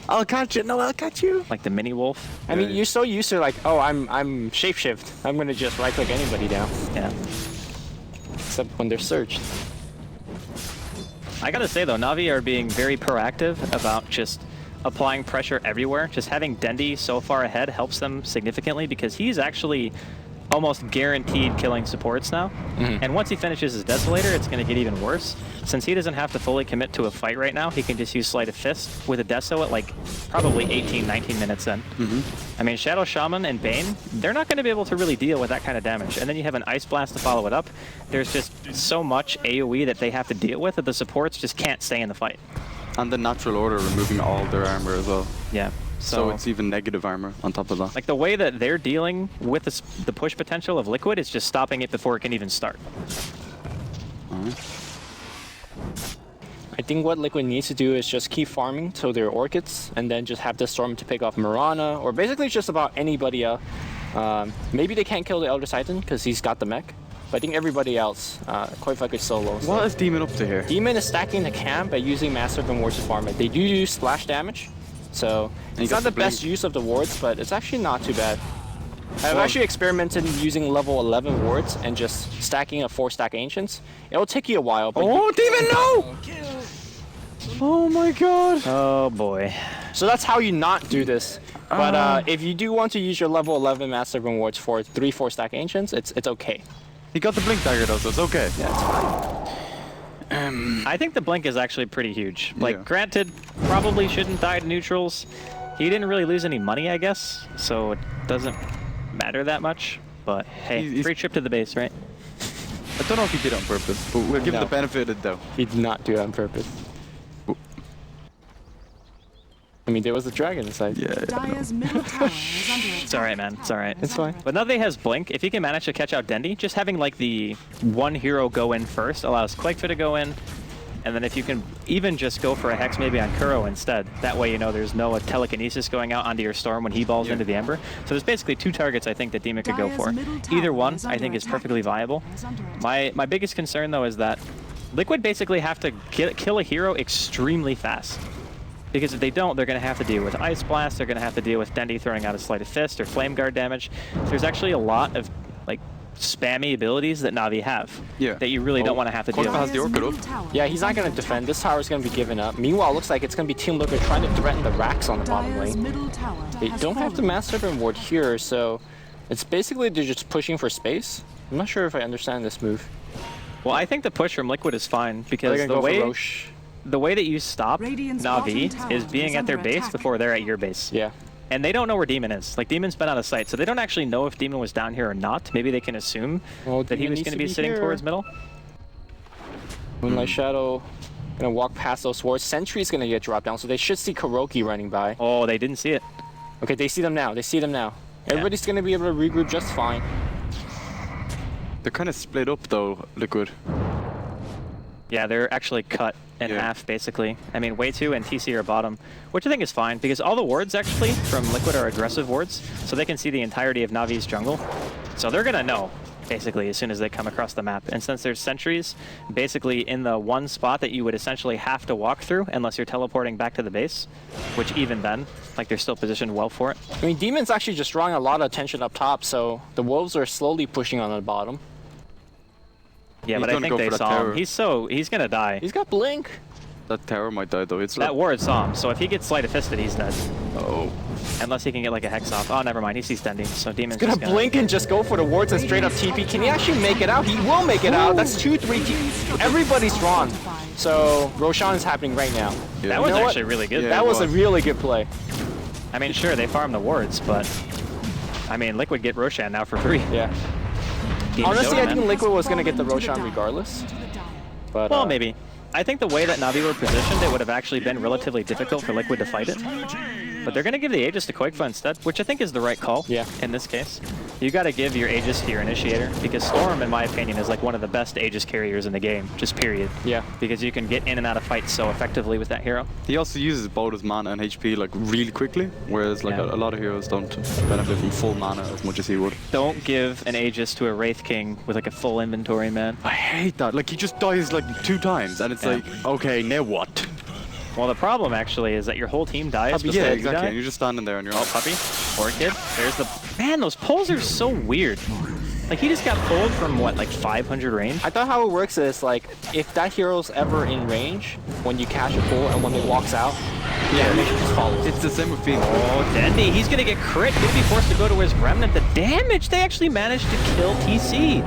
I'll catch it. No, I'll catch you. Like the mini wolf. I mean, you're so used to like, oh, I'm shapeshift. I'm going to just right-click anybody down. Yeah. Except when they're searched. I gotta say though, Na'Vi are being very proactive about just applying pressure everywhere. Just having Dendi so far ahead helps them significantly because he's actually almost guaranteed killing supports now. And once he finishes his Desolator, it's going to get even worse. Since he doesn't have to fully commit to a fight right now, he can just use Sleight of Fist with a Deso at like probably 18, 19 minutes in. I mean, Shadow Shaman and Bane, they're not going to be able to really deal with that kind of damage. And then you have an Ice Blast to follow it up. There's just so much AoE that they have to deal with that the supports just can't stay in the fight. And the natural order removing all their armor as well. Yeah. So it's even negative armor on top of that. Like the way that they're dealing with the push potential of Liquid is just stopping it before it can even start. I think what Liquid needs to do is just keep farming till their Orchids, and then just have the Storm to pick off Mirana, or basically just about anybody else. Maybe they can't kill the Elder Titan because he's got the mech, but I think everybody else, Koikfa could solo. So. What is Demon up to here? Demon is stacking the camp by using Master and Wards to farm it. They do use splash damage, so it's not the best use of the wards, but it's actually not too bad. I've actually experimented using level 11 wards and just stacking a 4-stack Ancients. It'll take you a while, but Demon, no! Oh my god. Oh boy. so that's how you not do this. But if you do want to use your level 11 Master of Rewards for 3-4-stack Ancients, it's okay. He got the Blink Dagger though, so it's okay. Yeah, it's fine. I think the blink is actually pretty huge. Like, Yeah. granted, probably shouldn't die to neutrals. He didn't really lose any money, I guess, so it doesn't matter that much. But hey, He's- free trip to the base, right? I don't know if he did it on purpose, but we'll give him No. the benefit of the doubt. He did not do it on purpose. I mean, there was a dragon inside. Yeah. Dire's middle tower is under attack. It's alright, man. It's alright. It's fine. But now that he has Blink, if he can manage to catch out Dendi, just having like the one hero go in first allows Quakefa to go in, and then if you can even just go for a Hex maybe on Kuro instead, that way you know there's no telekinesis going out onto your Storm when he balls into the Ember. So there's basically 2 targets I think that Demon could go Dire's for. middle tower Either one is I under think is attack. perfectly viable. Is under attack. My biggest concern though is that Liquid basically have to kill a hero extremely fast. Because if they don't, they're going to have to deal with Ice Blast, they're going to have to deal with Dendi throwing out a Sleight of Fist or Flame Guard damage. So there's actually a lot of like spammy abilities that Na'Vi have. Yeah. That you really don't want to have to deal Quantum has with. the Orchid Dire's up. middle tower Yeah, he's not going to defend. This tower is going to be given up. Meanwhile, it looks like it's going to be Team Liquid trying to threaten the racks on the bottom Dire's lane. middle tower They has don't have the fallen. Master Serpent ward here, so it's basically they're just pushing for space. I'm not sure if I understand this move. Well, I think the push from Liquid is fine They're because going to the go for way Roche. the way that you stop Radiant's bottom Na'Vi tower is being is at their under base attack. before they're at your base. Yeah. And they don't know where Demon is. Like, Demon's been out of sight, so they don't actually know if Demon was down here or not. Maybe they can assume Well, that he Demon was needs going to to be be sitting here. towards middle. Moonlight Shadow gonna walk past those wards. Sentry's gonna get dropped down, so they should see Kuroki running by. Oh, they didn't see it. Okay, they see them now. They see them now. Everybody's gonna be able to regroup just fine. They're kind of split up though, Liquid. Yeah, they're actually cut in Yeah. half, basically. I mean, Way 2 and TC are bottom, which I think is fine, because all the wards, actually, from Liquid are aggressive wards, so they can see the entirety of Navi's jungle. So they're going to know, basically, as soon as they come across the map. And since there's sentries, basically in the one spot that you would essentially have to walk through, unless you're teleporting back to the base, which even then, like, they're still positioned well for it. I mean, Demon's actually just drawing a lot of attention up top, so the Wolves are slowly pushing on the bottom. Yeah, He's but I gonna think go they for that saw tower. him. He's going to die. He's got Blink. That tower might die though. It's That like, ward saw him, so if he gets Sleight of Fisted, he's dead. oh. Unless he can get like a Hex off. Oh, never mind. He sees Dendi, so Demon's Gonna just blink and just go for the wards and straight up TP. Can he actually make it out? He will make it out. That's 2-3 TP. Everybody's drawn. So Roshan is happening right now. Yeah. That was You know what? actually really good. Yeah. That was a was. really good play. I mean, sure, they farm the wards, but I mean, Liquid get Roshan now for free. Yeah. Game Honestly, Dota, I think man. Liquid was gonna get the Fallen to Roshan die. regardless. But Well, maybe. I think the way that Na'Vi were positioned, it would have actually been relatively difficult for Liquid to fight it. But they're going to give the Aegis to Quakefa instead, which I think is the right call. Yeah. In this case, you got to give your Aegis to your Initiator, because Storm, in my opinion, is like one of the best Aegis carriers in the game, just period. Yeah. Because you can get in and out of fights so effectively with that hero. He also uses both his mana and HP like really quickly, whereas like Yeah. a lot of heroes don't benefit from full mana as much as he would. Don't give an Aegis to a Wraith King with like a full inventory, man. I hate that. Like he just dies like 2 times, and it's Yeah. like, okay, now what? Well, the problem actually is that your whole team dies before Yeah, you exactly. die. And you're just standing there and you're Oh, puppy. Orchid. There's the... Man, those pulls are so weird. Like, he just got pulled from, what, like 500 range? I thought how it works is like if that hero's ever in range when you cash a pull and when it walks out, the animation just follows. It's the same with Phoenix. Oh, Dendi, he's gonna get crit. He'll be forced to go to his Remnant. The damage, they actually managed to kill TC.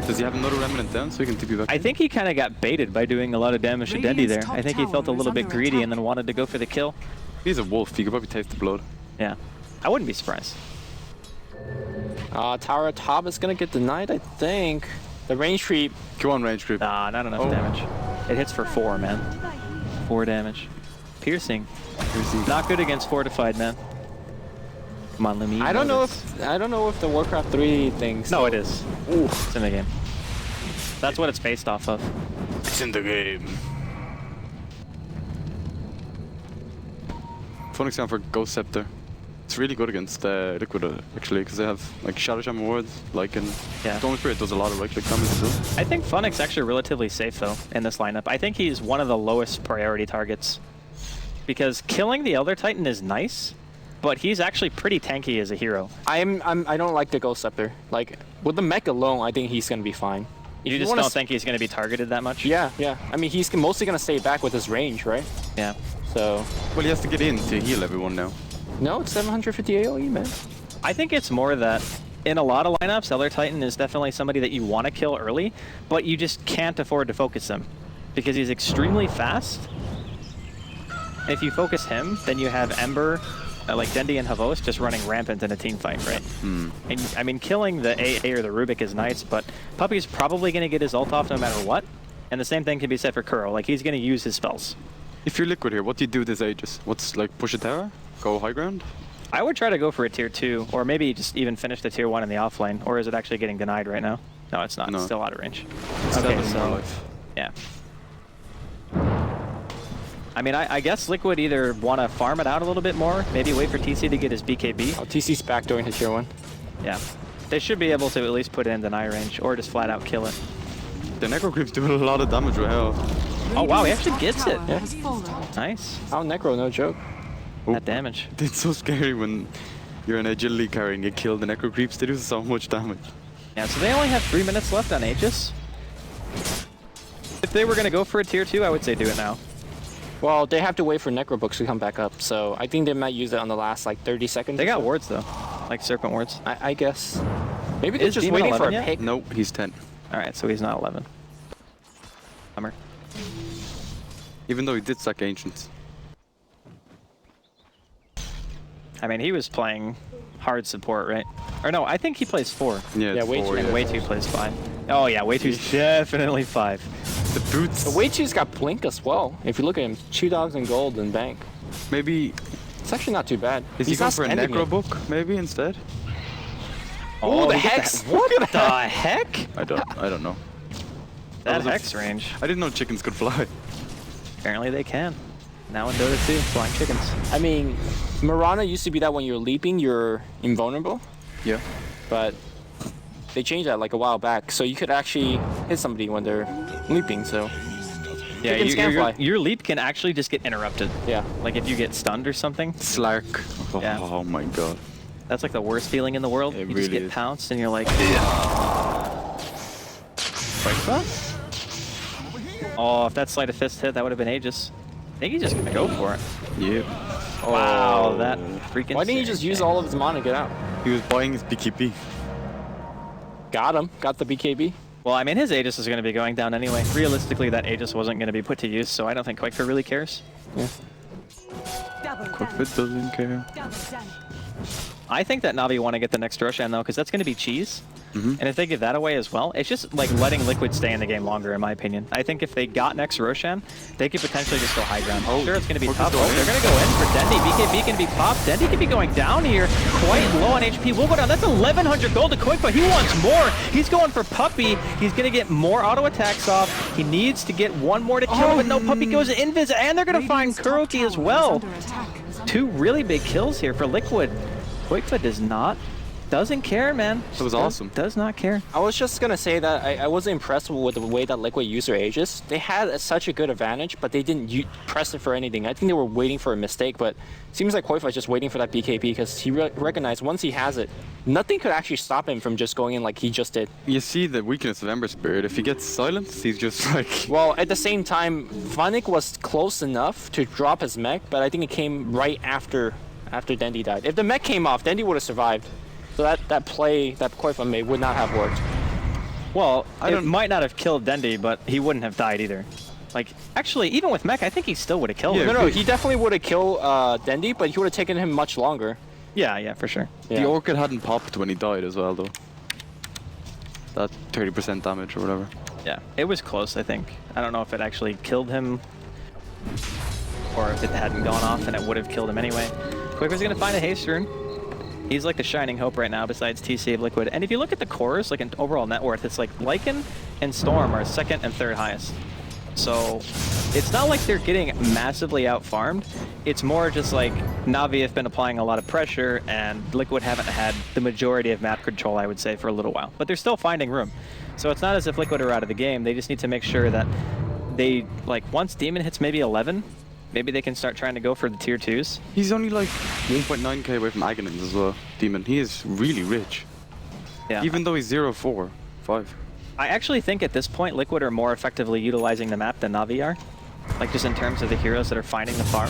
Does he have another remnant down so he can TP back? I think he kind of got baited by doing a lot of damage to Dendi Radiant's there. top I think he felt a tower little is bit under greedy and attack. then wanted to go for the kill. He's a wolf. He could probably taste the blood. Yeah. I wouldn't be surprised. Tower top is gonna get denied, I think. The range creep. Go on, range creep. Nah, not enough Oh. damage. It hits for 4, man. 4 damage. Piercing. Not good against fortified, man. Come on, Lumi. I don't know if the Warcraft 3 things. No, it is. It's in the game. That's what it's based off of. It's in the game. Fun example for Ghost Scepter. It's really good against Liquid actually, because they have like Shadow Shaman wards, like and Yeah. Storm Spirit does a lot of right click damage as well. I think Funnick's actually relatively safe, though, in this lineup. I think he's one of the lowest priority targets. Because killing the Elder Titan is nice, but he's actually pretty tanky as a hero. I don't like the Ghost Scepter. Like with the mech alone, I think he's gonna be fine. If You just wanna don't think he's going to be targeted that much? Yeah, yeah. I mean, he's mostly gonna stay back with his range, right? Yeah. So Well, he has to get in to heal everyone now. no, it's 750 AOE, man. I think it's more that in a lot of lineups, Elder Titan is definitely somebody that you want to kill early, but you just can't afford to focus him because he's extremely fast. If you focus him, then you have Ember, like Dendi and Havos, just running rampant in a team fight, right? And I mean, killing the AA or the Rubik is nice, but Puppy's probably going to get his ult off no matter what. And the same thing can be said for Kuro. Like, he's going to use his spells. If you're Liquid here, what do you do with this Aegis? What's like push a tower? Go high ground? I would try to go for a tier 2, or maybe just even finish the tier 1 in the offlane. Or is it actually getting denied right now? No, it's not. No. It's still out of range. Seven Okay, more so life. yeah. I mean, I guess Liquid either want to farm it out a little bit more, maybe wait for TC to get his BKB. Oh, TC's backdooring his tier 1. Yeah. They should be able to at least put it in deny range, or just flat out kill it. The Necro Creep's doing a lot of damage right now. Oh, wow, he Radiant's actually top gets it. tower Yeah. has fallen. Nice. Oh, Necro, no joke. That damage. It's so scary when you're an agility carry and you kill the Necro Creeps. They do so much damage. Yeah, so they only have 3 minutes left on Aegis. If they were going to go for a tier 2, I would say do it now. Well, they have to wait for Necrobooks to come back up, so I think they might use it on the last like 30 seconds. They or got so. wards though, like serpent wards. I guess. Maybe they're Is just Demon waiting for 11 a yet? pick. Nope, he's 10. All right, so he's not 11. Bummer. Even though he did suck Ancients. I mean, he was playing hard support, right? Or no, I think he plays 4. Yeah, Yeah, it's way 4, too- And yeah. Way 2 plays 5. Oh yeah, Way 2's definitely 5. The boots. The Wei-Chi's got Blink as well. If you look at him, 2 dogs in gold and bank. Maybe It's actually not too bad. is he He's going not for a spending it. Necrobook maybe instead? Oh, the look at Hex! that. What The heck? I don't know. That was a Hex range. I didn't know chickens could fly. Apparently they can. Now in Dota 2, flying chickens. I mean, Mirana used to be that when you're leaping, you're invulnerable, Yeah. but they changed that like a while back, so you could actually hit somebody when they're leaping. So Yeah, Chickens can fly. your leap can actually just get interrupted. yeah, Like if you get stunned or something, Slark. Oh, Yeah. oh my god. that's like the worst feeling in the world. It You just really get is. pounced and you're like, oh, if that sleight of fist hit, that would have been Aegis. I think he's just gonna go for it. Yeah. Wow, that freaking. why didn't he just use all of his mana and get out? He was buying his BKB. Got him. Got the BKB. Well, I mean, his Aegis is going to be going down anyway. Realistically, that Aegis wasn't going to be put to use, so I don't think Quaker really cares. Double Quickfit doesn't care. Double done. I think that Navi want to get the next Roshan, though, because that's going to be cheese. And if they give that away as well, it's just like letting Liquid stay in the game longer, in my opinion. I think if they got next Roshan, they could potentially just go high ground. Sure, it's going to be tough. Oh, they're going to go in for Dendi. BKB can be popped. Dendi can be going down here. Quite low on HP. Will go down. That's 1,100 gold to Quick, but he wants more. He's going for Puppy. He's going to get more auto attacks off. He needs to get one more to kill him, but no, Puppy goes invis, and they're going to find Radiant's top Kuroki as tower well. is under attack. 2 really big kills here for Liquid. Quickfoot doesn't care, man. That was awesome. Does not care. I was just gonna say that I was impressed with the way that Liquid used their Aegis. They had such a good advantage, but they didn't press it for anything. I think they were waiting for a mistake, but it seems like Koifa is just waiting for that BKB because he recognized once he has it, nothing could actually stop him from just going in like he just did. You see the weakness of Ember Spirit. If he gets silenced, he's just like... Well, at the same time, Vanek was close enough to drop his mech, but I think it came right after Dendi died. If the mech came off, Dendi would have survived. So that play that Koifa made would not have worked. Well, it might not have killed Dendi, but he wouldn't have died either. Like, actually, even with Mech, I think he still would have killed Yeah, him. No, he definitely would have killed Dendi, but he would have taken him much longer. Yeah, for sure. Yeah. The Orchid hadn't popped when he died as well, though. That 30% damage or whatever. Yeah, it was close, I think. I don't know if it actually killed him or if it hadn't gone off and it would have killed him anyway. Quicker's going to find a haste rune. He's like the shining hope right now besides TC of Liquid. And if you look at the cores, like in overall net worth, it's like Lycan and Storm are 2nd and 3rd highest. So it's not like they're getting massively out-farmed. It's more just like Na'Vi have been applying a lot of pressure and Liquid haven't had the majority of map control, I would say, for a little while. But they're still finding room. So it's not as if Liquid are out of the game. They just need to make sure that they, like, once Demon hits maybe 11, maybe they can start trying to go for the tier 2s. He's only like 1.9k away from Aghanim's as well, Demon. He is really rich. Yeah. Even though he's 0-4, 5. I actually think at this point Liquid are more effectively utilizing the map than Na'Vi are. Like just in terms of the heroes that are finding the farm.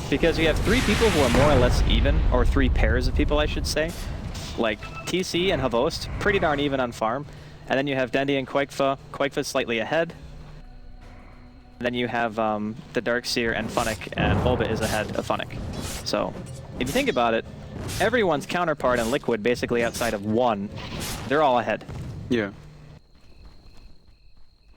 Because you have 3 people who are more or less even, or 3 pairs of people I should say. Like TC and Havost, pretty darn even on farm. And then you have Dendi and Quakefa. Quakefa's slightly ahead. And then you have the Darkseer and Funnick, and Olbit is ahead of Funnick. So if you think about it, everyone's counterpart in Liquid, basically outside of 1, they're all ahead. Yeah.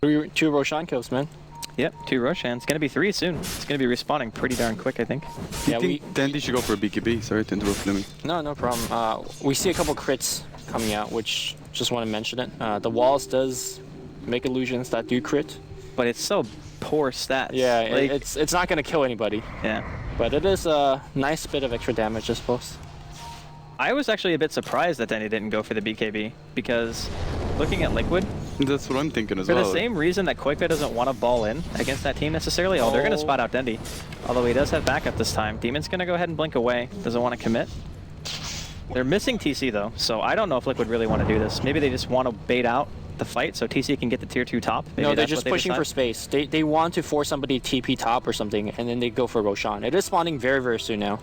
2 Roshan kills, man. Yep, 2 Roshan. It's going to be 3 soon. It's going to be respawning pretty darn quick, I think. Yeah, I think Dendi should go for a BKB. Sorry to interrupt, Lumi. No problem. We see a couple crits coming out, which just want to mention it. The walls does make illusions that do crit. But it's so poor stats. Yeah, like, it's not gonna kill anybody, yeah. but it is a nice bit of extra damage, I suppose. I was actually a bit surprised that Dendi didn't go for the BKB, because looking at Liquid, That's what I'm thinking as for well. the same reason that Quakefa doesn't want to ball in against that team necessarily, they're going to spot out Dendi. Although he does have backup this time. Demon's going to go ahead and blink away, doesn't want to commit. They're missing TC though, so I don't know if Liquid really want to do this. Maybe they just want to bait out the fight so TC can get the tier 2 top. Maybe No, they're that's just what pushing decide. for space. They want to force somebody to TP top or something, and then they go for Roshan. It is spawning very, very soon now.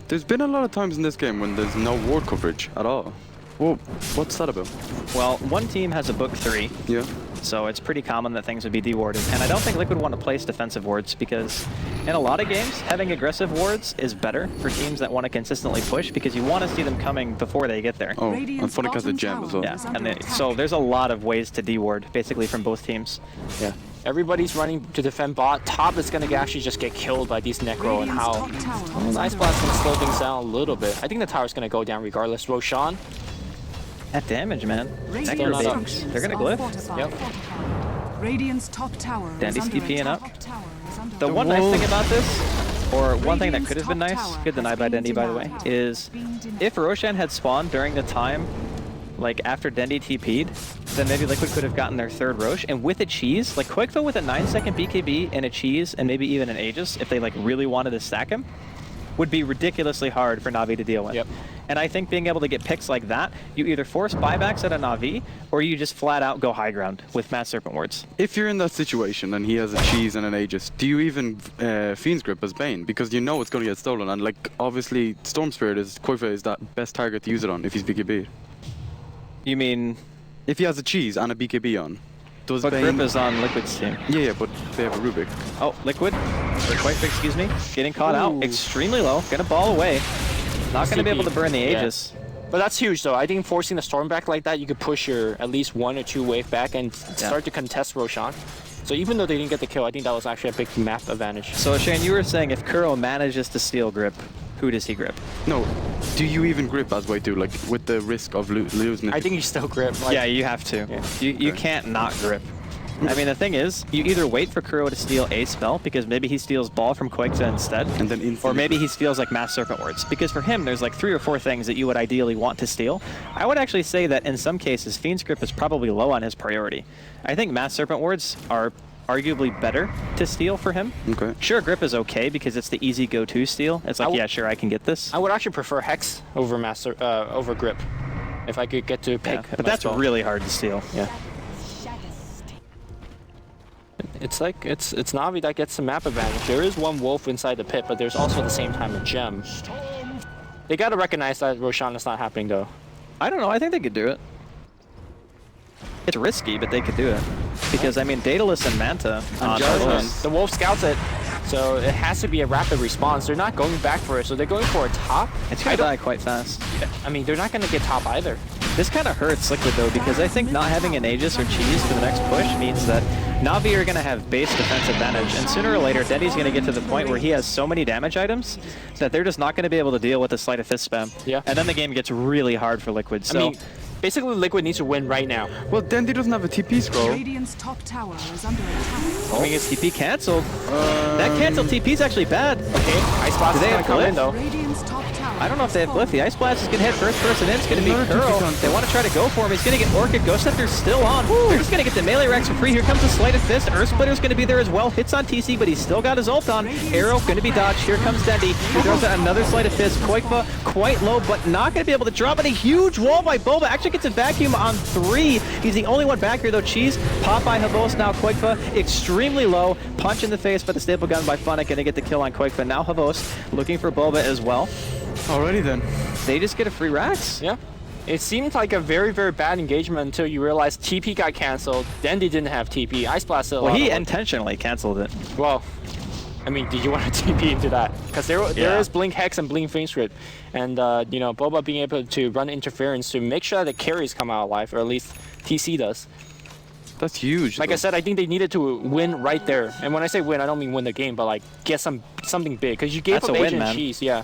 There's been a lot of times in this game when there's no ward coverage at all. Well, what's that about? Well, one team has a book 3, Yeah. so it's pretty common that things would be dewarded. And I don't think Liquid want to place defensive wards because in a lot of games, having aggressive wards is better for teams that want to consistently push because you want to see them coming before they get there. Oh, and Funny has a gem as well. Yeah, and so there's a lot of ways to deward basically from both teams. Yeah. Everybody's running to defend bot. Top is going to actually just get killed by these Necro and how. Well, Ice Blast can slow things down a little bit. I think the tower's going to go down regardless. Roshan. That damage, man. Still not up. They're gonna glyph. Yep. Radiant's top tower. Dendi's TPing up. The one nice thing about this, or one thing that could have been nice, good denied by Dendi by the way, is if Roshan had spawned during the time, like after Dendi TP'd, then maybe Liquid could have gotten their third Rosh, and with a cheese, like Quakefoe with a 9-second BKB and a cheese, and maybe even an Aegis, if they like really wanted to stack him, would be ridiculously hard for Na'Vi to deal with. Yep. And I think being able to get picks like that, you either force buybacks at a Na'Vi, or you just flat out go high ground with Mass Serpent Wards. If you're in that situation and he has a cheese and an Aegis, do you even Fiend's Grip as Bane? Because you know it's going to get stolen, and like obviously Storm Spirit is Quakefoe is that best target to use it on if he's BKB. You mean, If he has a cheese and a BKB on, does but Bane... Grip is on Liquid's team. Yeah, but they have a Rubik. Oh, Liquid, or Quakefoe, excuse me, getting caught out, extremely low, gonna ball away. Not gonna be able to burn the Aegis. But that's huge, though. I think forcing the Storm back like that, you could push your at least 1 or 2 wave back and start to contest Roshan. So even though they didn't get the kill, I think that was actually a big map advantage. So Shane, you were saying if Kuro manages to steal Grip, who does he grip? No, do you even grip as way too, like with the risk of losing it? I think you still grip. Like, Yeah, you have to. Yeah. You can't not grip. I mean, the thing is, you either wait for Kuro to steal a spell, because maybe he steals Ball from Quakefoe instead, And then or instantly- maybe he steals like Mass Serpent Wards, because for him, there's like 3 or 4 things that you would ideally want to steal. I would actually say that in some cases, Fiend's Grip is probably low on his priority. I think Mass Serpent Wards are arguably better to steal for him. Okay. Sure, Grip is okay, because it's the easy go-to steal. It's like, yeah, sure, I can get this. I would actually prefer Hex over over Grip, if I could get to pick. Yeah, but my that's spell. really hard to steal. Yeah. It's like it's Na'Vi that gets the map advantage. There is one wolf inside the pit, but there's also at the same time a gem. They gotta recognize that Roshan is not happening though. I don't know. I think they could do it. It's risky, but they could do it. Because, I mean, Daedalus and Manta on Jarvan. The wolf scouts it, so it has to be a rapid response. They're not going back for it, so they're going for a top. It's going to die quite fast. I mean, they're not going to get top either. This kind of hurts Liquid, though, because I think not having an Aegis or Cheese for the next push means that Na'Vi are going to have base defense advantage, and sooner or later, Dendi's going to get to the point where he has so many damage items that they're just not going to be able to deal with the Sleight of Fist spam. Yeah. And then the game gets really hard for Liquid. So I mean, basically, Liquid needs to win right now. Well, Dendi doesn't have a TP scroll. Radiant's top tower is under attack. I mean, his TP canceled. That canceled TP is actually bad. Okay, Ice Blast Do is they going have to come in glyph? though. Radiant's top tower. I don't know if they have glyph. The Ice Blast is going to hit first person in. It's going to be Another Curl. TP They want to try to go for him. He's going to get Orchid. Ghost Scepter's still on. They're just going to get the melee racks for free. Here comes the Sleight of Fist. Earth Splitter's going to be there as well. Hits on TC, but he's still got his ult on. Arrow going to be dodged. Here comes Dendi. He throws out another Sleight of Fist. Quakefoe quite low, but not going to be able to drop it. A huge wall by Boba. Actually gets a vacuum on 3. He's the only one back here, though. Cheese. Pop by Havos. Now Quakefoe extremely low. Punch in the face by the staple gun by Funnick. Going to get the kill on Quakefoe. Now Havos looking for Boba as well. Alrighty then. They just get a free Rax. Yeah. It seemed like a very, very bad engagement until you realize TP got canceled. Dendi didn't have TP. Ice Blast still Well, he allowed to intentionally canceled it. work. Well, I mean, did you want to TP into that? Because there Yeah. is Blink Hex and Blink Fiend Script. And, you know, Boba being able to run interference to make sure that carries come out alive, or at least TC does. That's huge. Like I said, I think they needed to win right there. And when I say win, I don't mean win the game, but like get something big. Because you gave That's up a win, Aegis man. and Cheese, yeah.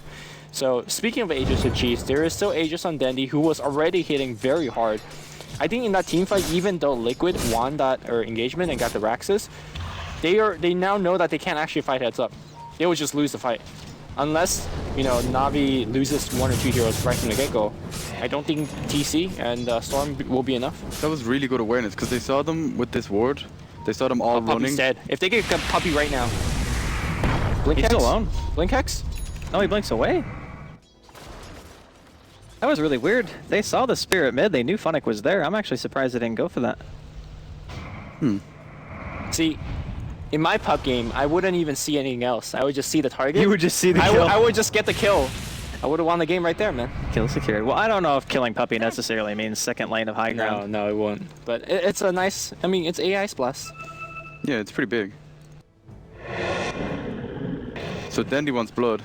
So speaking of Aegis and Cheese, there is still Aegis on Dendi, who was already hitting very hard. I think in that team fight, even though Liquid won that engagement and got the Raxes, they now know that they can't actually fight heads up. They will just lose the fight. Unless, you know, Na'Vi loses 1 or 2 heroes right from the get-go. I don't think TC and Storm will be enough. That was really good awareness because they saw them with this ward. They saw them all Puppy's running. dead. If they get Puppy right now. Blink He's Hex? still alone. Blink Hex? No, he blinks away. That was really weird. They saw the Spirit mid. They knew Funnick was there. I'm actually surprised they didn't go for that. See, in my pub game, I wouldn't even see anything else. I would just see the target. You would just see the kill. I would just get the kill. I would have won the game right there, man. Kill secured. Well, I don't know if killing Puppy necessarily means second lane of high No, ground. no, it won't. But it's a nice. I mean, it's AI splash. Yeah, it's pretty big. So Dendi wants blood.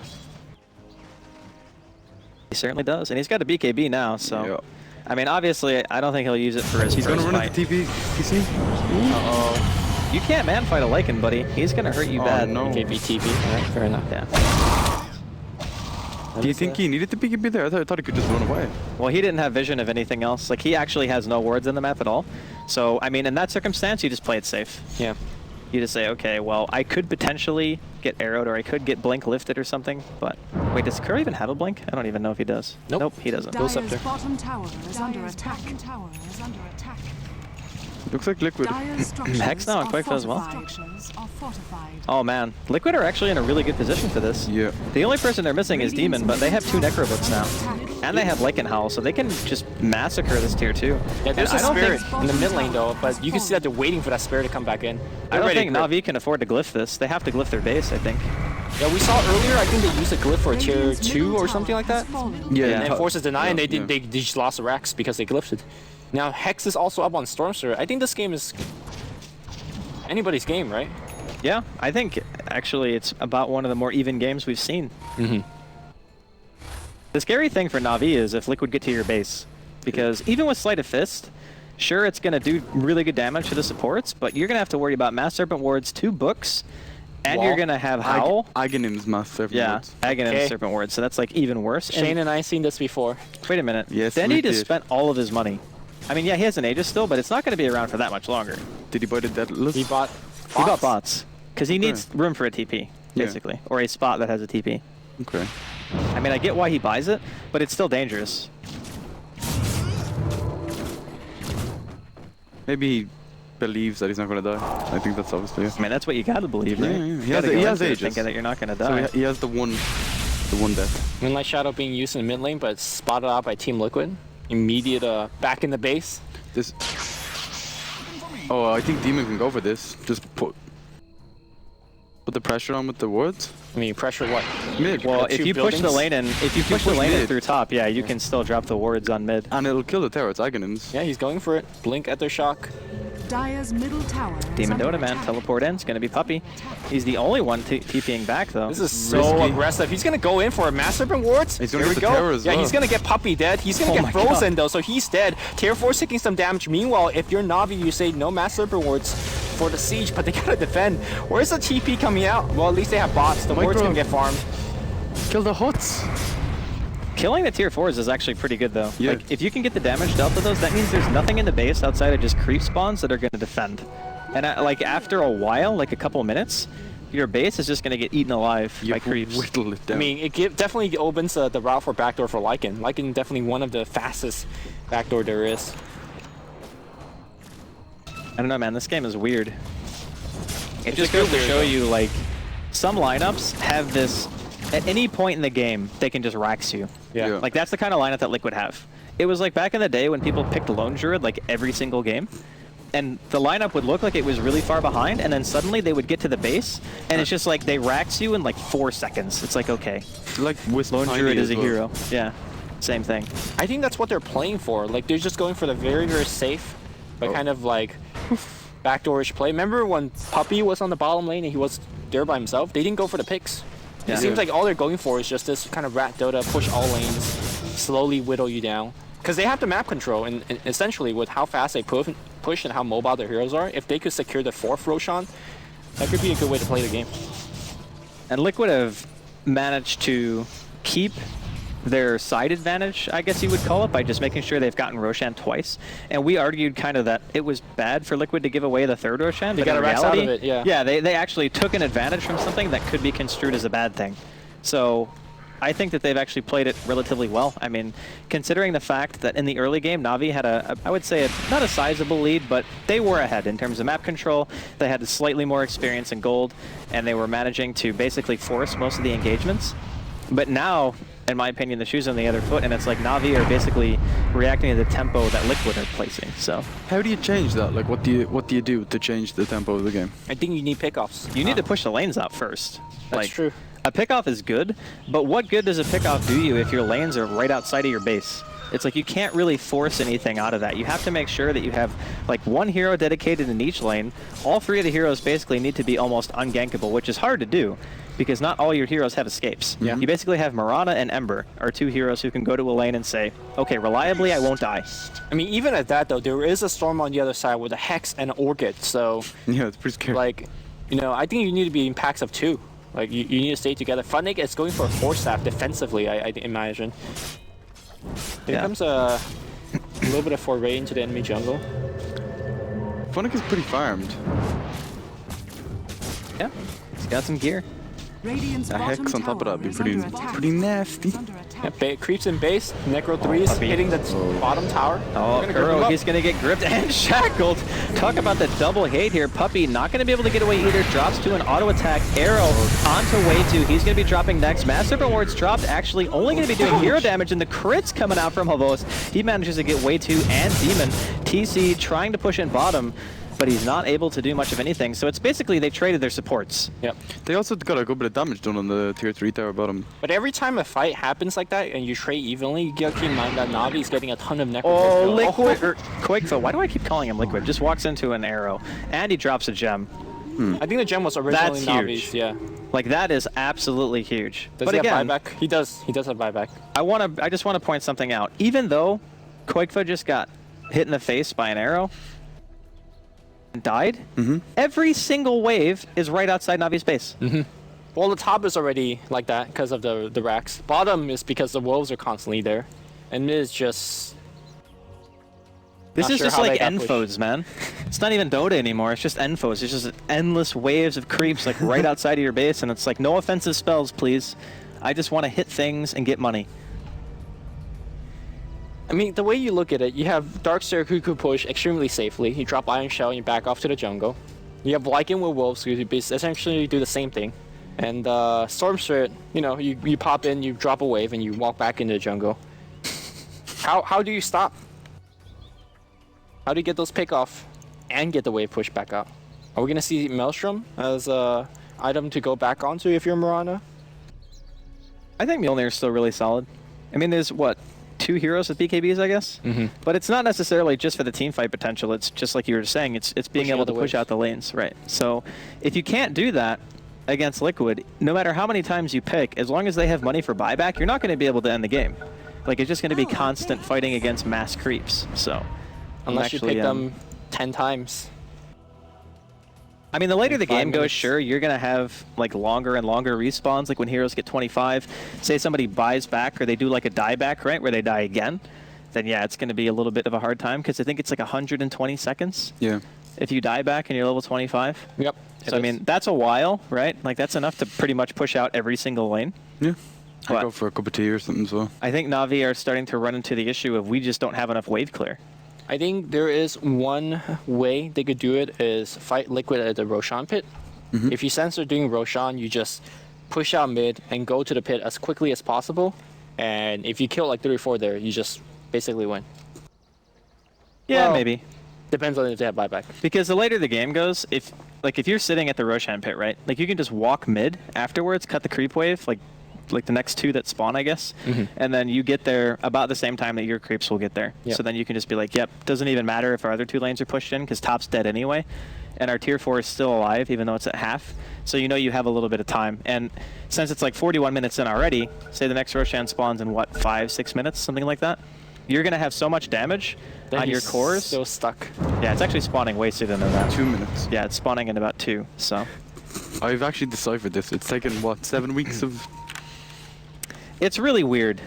He certainly does, and he's got a BKB now, so... Yeah. I mean, obviously, I don't think he'll use it for his He's first gonna run fight. into TC. Uh-oh. You can't man fight a Lycan, buddy. He's gonna hurt you bad. no. KP TV. Alright, fair enough. Yeah. Do you think he needed the BKB there? I thought he could just run away. Well, he didn't have vision of anything else. Like, he actually has no wards in the map at all. So, I mean, in that circumstance, you just play it safe. Yeah. You just say, okay, well, I could potentially get arrowed or I could get blink lifted or something, but... Wait, does Kerr even have a blink? I don't even know if he does. Nope. He doesn't. Goes up Dire's there. bottom tower is under attack. Tower is under attack. Looks like Liquid. Dire's structures Hex now on are Quake as well. fortified. Structures are fortified. Oh, man. Liquid are actually in a really good position for this. Yeah. The only person they're missing is Demon, but they have 2 Necrobooks now. And they have Lycan Howl, so they can just massacre this tier 2. Yeah, there's And a I don't spirit think- in the mid lane though, but you can see that they're waiting for that spirit to come back in. I don't They're think ready to Na'Vi can afford to glyph this. They have to glyph their base, I think. Yeah, we saw earlier. I think they used a glyph for a tier Radiant's 2 middle or tower something like has that. fallen. Yeah. And then forces deny, and they yeah. did. They just lost the racks because they glyphed it. Now Hex is also up on Stormster. I think this game is anybody's game, right? Yeah, I think actually it's about one of the more even games we've seen. The scary thing for Na'Vi is if Liquid get to your base, because even with Sleight of Fist, sure it's going to do really good damage to the supports, but you're going to have to worry about Mass Serpent Wards, 2 books, and Wall. you're going to have Howl. Aghanim's Master. Yeah, Aghanim Okay. Serpent Ward, so that's like even worse. Shane and I seen this before. Wait a minute. Yes, Dendi we just did. spent all of his money. I mean, yeah, he has an Aegis still, but it's not going to be around for that much longer. Did he buy the Deadless? He bought. He bought bots, because he Okay. needs room for a TP, Yeah. basically, or a spot that has a TP. Okay. I mean, I get why he buys it, but it's still dangerous. Maybe he believes that he's not gonna die. I think that's obviously it. I mean, that's what you gotta believe, right? Yeah, yeah. You He gotta has- go he has into it Aegis. thinking that you're not gonna So die. he has the one death. Moonlight Shadow being used in the mid lane, but it's spotted out by Team Liquid. Immediate back in the base. This. Oh, I think Demon can go for this. Just put the pressure on with the wards. I mean, pressure what? Mid. Well, the if two you push the buildings. lane in, if you push the push lane in mid. through top, yeah, you can still drop the wards on mid. And it'll kill the tower. It's Aghanim's. Yeah, he's going for it. Blink at their shock. Dire's middle tower is Demon under Dota, man, attack. teleport in. It's gonna be Puppy. He's the only one TPing back, though. This is so Risky. aggressive. He's gonna go in for a Mass Serpent Wards. He's gonna Here get we the go. tower as Yeah, well. he's gonna get Puppy dead. He's gonna Oh get my frozen God. though, so he's dead. Tier 4's taking some damage. Meanwhile, if you're Na'Vi, you say no Mass Serpent Wards for the siege, but they gotta defend. Where's the TP coming out? Well, at least they have bots. The wards Micro. gonna get farmed. Kill the huts. Killing the tier 4s is actually pretty good, though. Yeah. Like, if you can get the damage dealt to those, that means there's nothing in the base outside of just creep spawns that are gonna defend. And like after a while, like a couple minutes, your base is just gonna get eaten alive by creeps. Whittle it down. I mean, it definitely opens the route for backdoor for Lycan. Lycan definitely one of the fastest backdoor there is. I don't know, man. This game is weird. It It's just a good goes to weird, show though. you, like, some lineups have this. At any point in the game, they can just rax you. Yeah. Yeah. Like, that's the kind of lineup that Liquid have. It was like back in the day when people picked Lone Druid, like, every single game. And the lineup would look like it was really far behind, and then suddenly they would get to the base, and it's just like they rax you in like 4 seconds. It's like, okay, like with Lone Tiny Druid is as a well. hero. Yeah, same thing. I think that's what they're playing for. Like, they're just going for the very, very safe, but kind of like backdoorish play. Remember when Puppy was on the bottom lane and he was there by himself? They didn't go for the picks. Yeah. It seems like all they're going for is just this kind of rat Dota, push all lanes, slowly whittle you down. Because they have the map control, and essentially with how fast they push and how mobile their heroes are, if they could secure the 4th Roshan, that could be a good way to play the game. And Liquid have managed to keep their side advantage, I guess you would call it, by just making sure they've gotten Roshan twice. And we argued kind of that it was bad for Liquid to give away the 3rd Roshan, They but got in a Rax out reality, of it, yeah. Yeah, they actually took an advantage from something that could be construed as a bad thing. So I think that they've actually played it relatively well. I mean, considering the fact that in the early game, Na'Vi had I would say, not a sizable lead, but they were ahead in terms of map control. They had slightly more experience in gold, and they were managing to basically force most of the engagements. But now, in my opinion, the shoes on the other foot, and it's like Na'Vi are basically reacting to the tempo that Liquid are placing. So How do you change that? Like, what do you do to change the tempo of the game? I think you need pickoffs. you need to push the lanes out first. That's true. A pickoff is good, but what good does a pickoff do you if your lanes are right outside of your base? It's like you can't really force anything out of that. You have to make sure that you have like one hero dedicated in each lane. All 3 of the heroes basically need to be almost ungankable, which is hard to do because not all your heroes have escapes. Yeah. You basically have Mirana and Ember are 2 heroes who can go to a lane and say, okay, reliably, I won't die. I mean, even at that though, there is a Storm on the other side with a Hex and an Orchid. So, Yeah, it's pretty scary. like, you know, I think you need to be in packs of 2. Like, you need to stay together. Funnick is going for a 4-staff defensively, I imagine. Here Yeah. comes a little bit of foray into the enemy jungle. Funnick is pretty farmed. Yeah, he's got some gear. Radiant's A bottom Hex on top of tower that would be is pretty, under attack. pretty nasty. It's under attack. Creeps in base. Necro 3s puppy. hitting the bottom tower. Oh, They're gonna grip him Kuro, up. he's going to get gripped and shackled. Talk about the double hate here. Puppy not going to be able to get away either. Drops to an auto attack. Arrow onto way 2. He's going to be dropping next. Massive rewards dropped. Actually, only going to be doing hero damage, and the crits coming out from Havos. He manages to get way 2 and Demon. TC trying to push in bottom, but he's not able to do much of anything. So it's basically they traded their supports. Yep. They also got a good bit of damage done on the tier 3 tower bottom. But every time a fight happens like that and you trade evenly, you gotta keep in mind that Na'Vi is getting a ton of Necro. Oh, Liquid, or Quakefoot. Why do I keep calling him Liquid? Just walks into an arrow, and he drops a gem. I think the gem was originally That's Na'Vi's. huge. Yeah. Like, that is absolutely huge. Does but he again, have buyback? He does. He does have buyback. I just want to point something out. Even though Quakefoot just got hit in the face by an arrow and died, every single wave is right outside Navi's base. Well, the top is already like that because of the racks. Bottom is because the wolves are constantly there, and mid is just. This Not is sure just how like they got pushed. Enfos, man. It's not even Dota anymore. It's just Enfos. It's just endless waves of creeps like right outside of your base, and it's like, no offensive spells, please. I just want to hit things and get money. I mean, the way you look at it, you have Darkseer who could push extremely safely. You drop Iron Shell and you back off to the jungle. You have Lycan with Wolves who essentially do the same thing. And Storm Spirit, you know, you pop in, you drop a wave, and you walk back into the jungle. How do you stop? How do you get those pick off and get the wave pushed back out? Are we going to see Maelstrom as a item to go back onto if you're Mirana? I think Mjolnir is still really solid. I mean, there's, what, 2 heroes with BKBs, I guess? But it's not necessarily just for the team fight potential. It's just like you were saying, it's being Pushing able out to the push waves. out the lanes, right? So if you can't do that against Liquid, no matter how many times you pick, as long as they have money for buyback, you're not going to be able to end the game. Like, it's just going to be constant fighting against mass creeps. So Unless you pick them 10 times. I mean, the later in the 5 game goes, minutes. sure, you're going to have like longer and longer respawns. Like when heroes get 25, say somebody buys back or they do like a dieback, right, where they die again, then yeah, it's going to be a little bit of a hard time because I think it's like 120 seconds Yeah. if you die back and you're level 25. Yep. So I mean, that's a while, right? Like that's enough to pretty much push out every single lane. Yeah. I'd What? go for a cup of tea or something as well. I think Na'Vi are starting to run into the issue of we just don't have enough wave clear. I think there is one way they could do it is fight Liquid at the Roshan pit. If you sense they're doing Roshan, you just push out mid and go to the pit as quickly as possible. And if you kill like 3 or 4 there, you just basically win. Yeah, Well, maybe. Depends on if they have buyback. Because the later the game goes, if you're sitting at the Roshan pit, right? Like you can just walk mid afterwards, cut the creep wave, like the next 2 that spawn, I guess, and then you get there about the same time that your creeps will get there. Yep. So then you can just be like, yep, doesn't even matter if our other 2 lanes are pushed in because top's dead anyway, and our tier 4 is still alive even though it's at half. So you know you have a little bit of time. And since it's like 41 minutes in already, say the next Roshan spawns in what, 5-6 minutes, something like that, you're gonna have so much damage Then on your he's cores. still stuck. Yeah, it's actually spawning way sooner than that. 2 minutes. Yeah, it's spawning in about 2. So I've actually deciphered this. It's taken, what, 7 weeks of... it's really weird.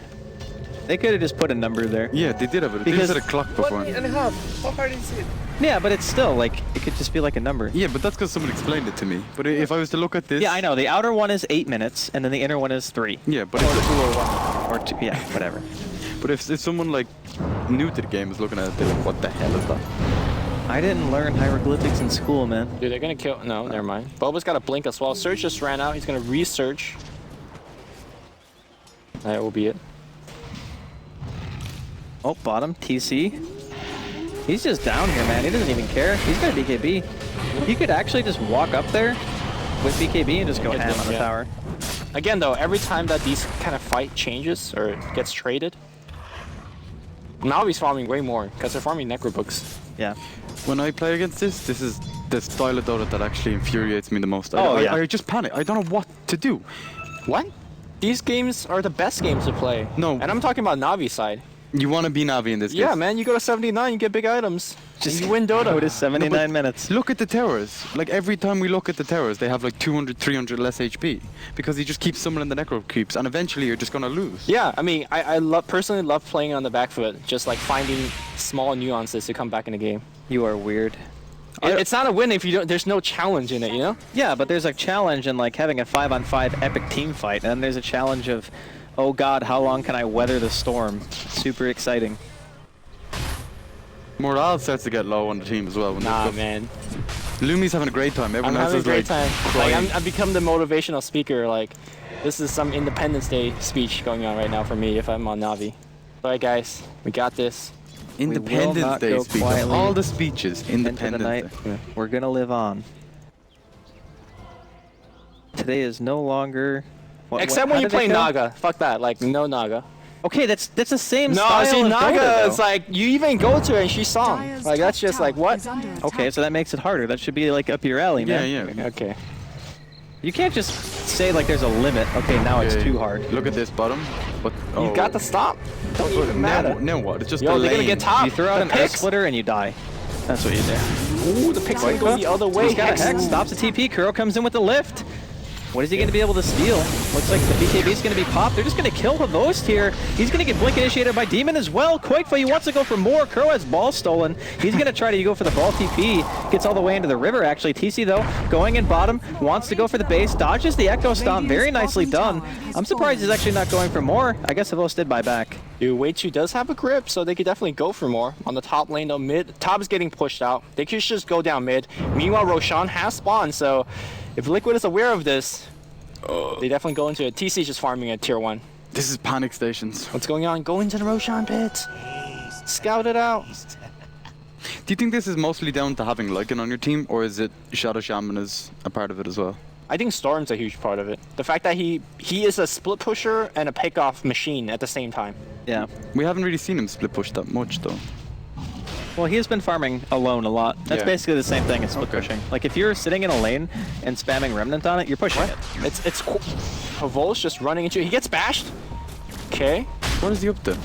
They could have just put a number there. Yeah, they did have it. They Because- just had a clock before. 1 minute and a half. How hard is it? Yeah, but it's still like it could just be like a number. Yeah, but that's because someone explained it to me. But if I was to look at this... Yeah, I know. The outer one is 8 minutes, and then the inner one is 3. Yeah, but Or if, 2 or 1. Or 2, yeah, whatever. but if someone like new to the game is looking at it, they're like, what the hell is that? I didn't learn hieroglyphics in school, man. Dude, they're gonna kill. No, never mind. Boba's got a blink as well. Surge just ran out. He's gonna research. That will be it. Oh, bottom, TC. He's just down here, man. He doesn't even care. He's got a BKB. He could actually just walk up there with BKB and just go ham on the tower. Again, though, every time that these kind of fight changes or gets traded, Navi's farming way more because they're farming Necro books. Yeah. When I play against this is the style of Dota that actually infuriates me the most. I just panic. I don't know what to do. What? These games are the best games to play. No. And I'm talking about Navi's side. You want to be Navi in this game? Yeah, man, you go to 79, you get big items. Just and you win Dota. Go to 79 minutes. Look at the towers. Like every time we look at the towers, they have like 200, 300 less HP because he just keeps summoning the necro creeps, and eventually you're just gonna lose. Yeah, I mean, I personally love playing on the back foot, just like finding small nuances to come back in the game. You are weird. It's not a win if you don't. There's no challenge in it, you know? Yeah, but there's a challenge in like having a 5-on-5 epic team fight, and then there's a challenge of, oh god, how long can I weather the storm? Super exciting. Morale starts to get low on the team as well. When Nah, man. Lumi's having a great time. Everyone I'm else having a is great like time. crying. Like, I've become the motivational speaker. Like, this is some Independence Day speech going on right now for me if I'm on Navi. Alright, guys, we got this. Independence not Day go speech. quietly All the speeches. Into the Independence night. Day. We're gonna live on. Today is no longer. Except when you play Naga. Fuck that. Like, no Naga. Okay, that's the same No, style see, of Naga, Dota, it's though. like, you even go to her and she's song. Dire's Like, that's top just like, tower what? is under attack. Okay, so that makes it harder. That should be like up your alley, Yeah, man. yeah. Okay. You can't just say like there's a limit. Okay, now it's Yeah, too hard. Look at this bottom. But You got to stop. Don't even matter. Now what? It's just Yo, the they're gonna lane. get top. You throw out The an earth picks. splitter and you die. That's what you do. Ooh, the picks gonna go the other way. He's got a Hex. hex, stops the TP. Kuro comes in with the lift. What is he going to be able to steal? Looks like the BKB is going to be popped. They're just going to kill Havost here. He's going to get blink initiated by Demon as well. Quakeful, he wants to go for more. Kuro has ball stolen. He's going to try to go for the ball TP. Gets all the way into the river, actually. TC, though, going in bottom, wants to go for the base. Dodges the Echo Stomp. Very nicely done. I'm surprised he's actually not going for more. I guess Havost did buy back. Dude, Wei 2 does have a grip, so they could definitely go for more. On the top lane, though, mid. Top is getting pushed out. They could just go down mid. Meanwhile, Roshan has spawned, so if Liquid is aware of this, they definitely go into it. TC is just farming at tier 1. This is panic stations. What's going on? Go into the Roshan pit. Scout it out. Do you think this is mostly down to having Lycan on your team, or is it Shadow Shaman is a part of it as well? I think Storm's a huge part of it. The fact that he is a split pusher and a pick-off machine at the same time. Yeah. We haven't really seen him split push that much though. Well, he has been farming alone a lot. That's Yeah. basically the same thing as split pushing. Like, if you're sitting in a lane and spamming Remnant on it, you're pushing it. It's cool. Havol's just running into it. He gets bashed. Okay. What is he up to?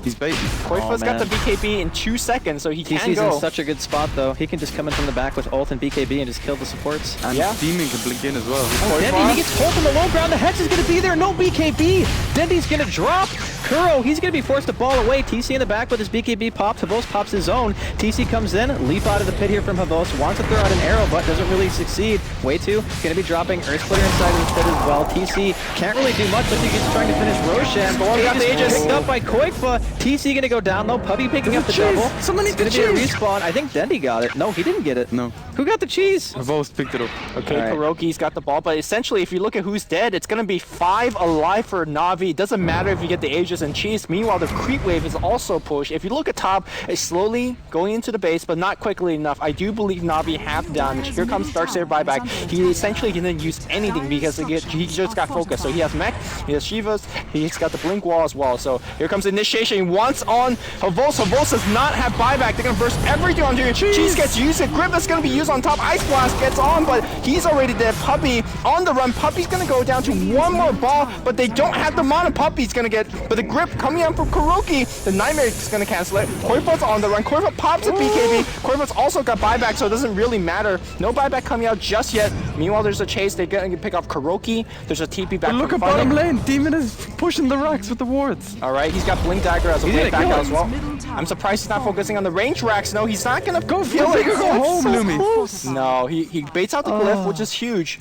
He's baiting. Koifa's got the man. BKB in 2 seconds, so he can TC's go. in such a good spot, though. He can just come in from the back with ult and BKB and just kill the supports. And Yeah. Demon can blink in as well. Oh, Dendi, he gets pulled from the low ground. The Hex is going to be there. No BKB. Dendi's going to drop. Kuro, he's going to be forced to ball away. TC in the back with his BKB popped. Havost pops his own. TC comes in. Leap out of the pit here from Havost. Wants to throw out an arrow, but doesn't really succeed. Way 2. Going to be dropping Earth Splitter inside of the pit as well. TC can't really do much. Looks like he's trying to finish Roshan. got the Aegis. Picked up by Koikfa. TC going to go down though. Puppy picking up the double. Someone needs It's the going to be a cheese. respawn. I think Dendi got it. No, he didn't get it. No. Who got the cheese? Havost picked it up. Okay, All right. Kuroki's got the ball, but essentially, if you look at who's dead, it's going to be 5 alive for Na'Vi. It doesn't matter if you get the Aegis and cheese. Meanwhile, the creep wave is also pushed. If you look at top, it's slowly going into the base, but not quickly enough. I do believe Na'Vi have damage. Here comes Darksaber buyback. He essentially didn't use anything because he just got focused. So he has mech, he has Shivas, he's got the blink wall as well. So here comes initiation once on Havost. Havost does not have buyback. They're going to burst everything onto you. Cheese gets used. The grip that's going to be used on top. Ice Blast gets on, but he's already dead. Puppy on the run. Puppy's going to go down to one more ball, but they don't have the mana. Puppy's going to get, but the grip coming out from Kuroki. The Nightmare is going to cancel it. Koifa's on the run. Koifa pops a BKB. Koifa's also got buyback, so it doesn't really matter. No buyback coming out just yet. Meanwhile, there's a chase. They're going to pick off Kuroki. There's a TP back Look from at bottom Funnick. lane. Demon is pushing the racks with the wards. All right, he's got Blink Dagger as a blink gonna back kill out as well. I'm surprised he's not focusing on the range racks. No, he's not going to go for it. Go home, Lumi. No, he baits out the glyph, which is huge.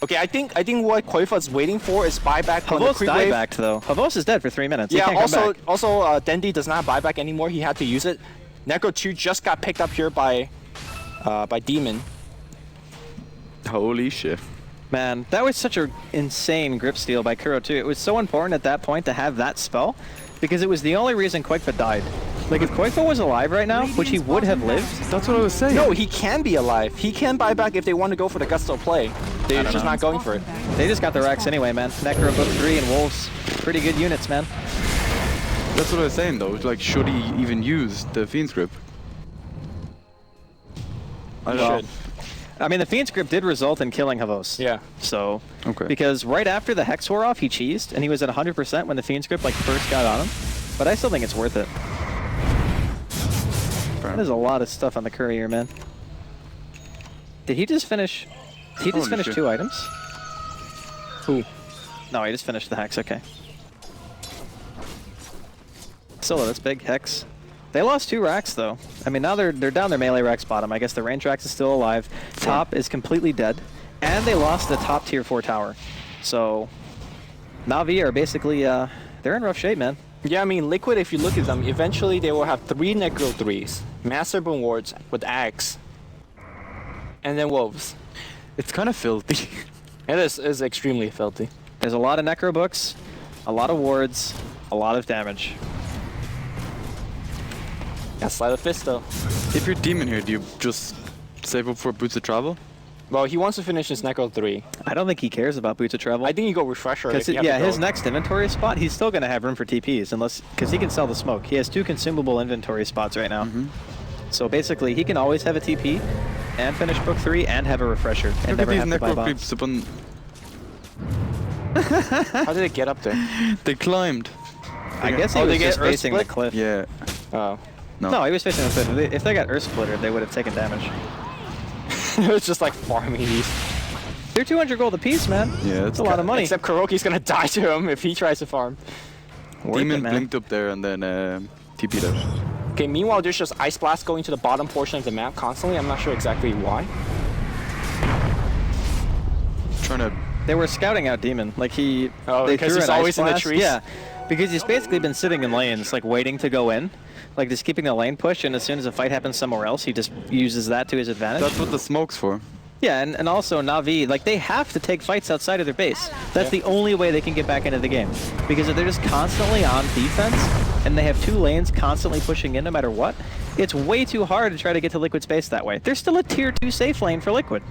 Okay, I think what Koifa's waiting for is buyback from the Havost creep wave. diebacked though. Havost is dead for 3 minutes. Yeah, he can't come back. also Dendi does not have buyback anymore. He had to use it. Necro 2 just got picked up here by Demon. Holy shit. Man, that was such an insane grip steal by Kuro too. It was so important at that point to have that spell, because it was the only reason Koikfa died. Like, if Koikfa was alive right now, which he would have lived... That's what I was saying. No, he can be alive. He can buy back if they want to go for the gusto play. They're just not going for it. They just got the racks anyway, man. Necro, Book 3, and Wolves. Pretty good units, man. That's what I was saying, though. Like, should he even use the Fiend's Grip? I don't know. I mean, the Fiend's Grip did result in killing Havos. Yeah. So, Okay. because right after the Hex wore off, he cheesed, and he was at 100% when the Fiend's Grip like first got on him. But I still think it's worth it. There's a lot of stuff on the courier, man. Did he just finish? He just finished 2 items? Who? No, he just finished the Hex, okay. Solo, that's big. Hex. They lost 2 racks, though. I mean, now they're down their melee racks bottom. I guess the range racks is still alive. Top is completely dead. And they lost the top tier 4 tower. So, Na'Vi are basically, they're in rough shape, man. Yeah, I mean, Liquid, if you look at them, eventually they will have 3 Necro 3s, Master Bone Wards with Axe, and then Wolves. It's kind of filthy. It is extremely filthy. There's a lot of Necro books, a lot of wards, a lot of damage. That's Sleight of Fist, though. If you're Demon here, do you just save up for Boots of Travel? Well, he wants to finish his Necro 3. I don't think he cares about Boots of Travel. I think you go Refresher. Because yeah, his next inventory spot, he's still going to have room for TPs, unless because he can sell the smoke. He has 2 consumable inventory spots right now. So basically, he can always have a TP and finish book 3 and have a refresher and Look at never these have to buy Necro bots. creeps up on... How did it get up there? They climbed. I guess he Oh, was they get just Earth facing the Split? cliff. Yeah. Oh. No, he was facing the cliff. If they got Earth Splitter, they would have taken damage. It was just like farming these. They're 200 gold apiece, man. Yeah, That's a lot of money. Except Kuroki's gonna die to him if he tries to farm. Worth Demon it, man. blinked up there and then TP'd out. Okay, meanwhile, there's just Ice Blast going to the bottom portion of the map constantly. I'm not sure exactly why. Trying to... They were scouting out Demon. Like they because threw he's an always Ice in the Blast. trees? Yeah, because he's basically been sitting in lanes, like waiting to go in. Like just keeping the lane push, and as soon as a fight happens somewhere else, he just uses that to his advantage. That's what the smoke's for. Yeah, and also Na'Vi, like they have to take fights outside of their base. That's the only way they can get back into the game. Because if they're just constantly on defense, and they have 2 lanes constantly pushing in no matter what, it's way too hard to try to get to Liquid's base that way. There's still a tier 2 safe lane for Liquid.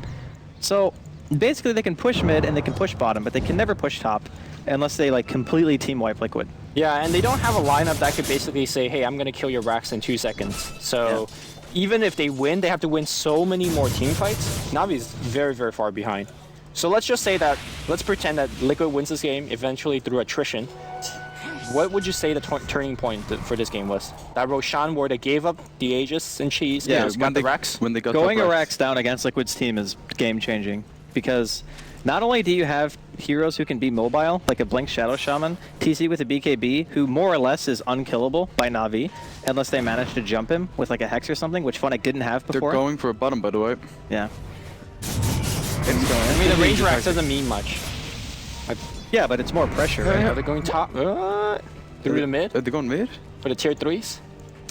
So basically they can push mid and they can push bottom, but they can never push top unless they like completely team wipe Liquid. Yeah, and they don't have a lineup that could basically say, hey, I'm gonna kill your racks in 2 seconds. So even if they win, they have to win so many more team fights. Navi's very, very far behind. So let's just say that, let's pretend that Liquid wins this game eventually through attrition. What would you say the turning point for this game was? That Roshan where they gave up the Aegis and Cheese, Yeah, and got the racks? When they got Going top a racks. Rax down against Liquid's team is game changing because not only do you have heroes who can be mobile, like a Blink Shadow Shaman, TC with a BKB, who more or less is unkillable by Na'Vi, unless they manage to jump him with like a Hex or something, which Funnick didn't have They're before. going for a bottom, by the way. Yeah. I mean, the range racks doesn't mean much. Yeah, but it's more pressure, right? Are they going top? Through the mid? Are they going mid? For the tier 3s?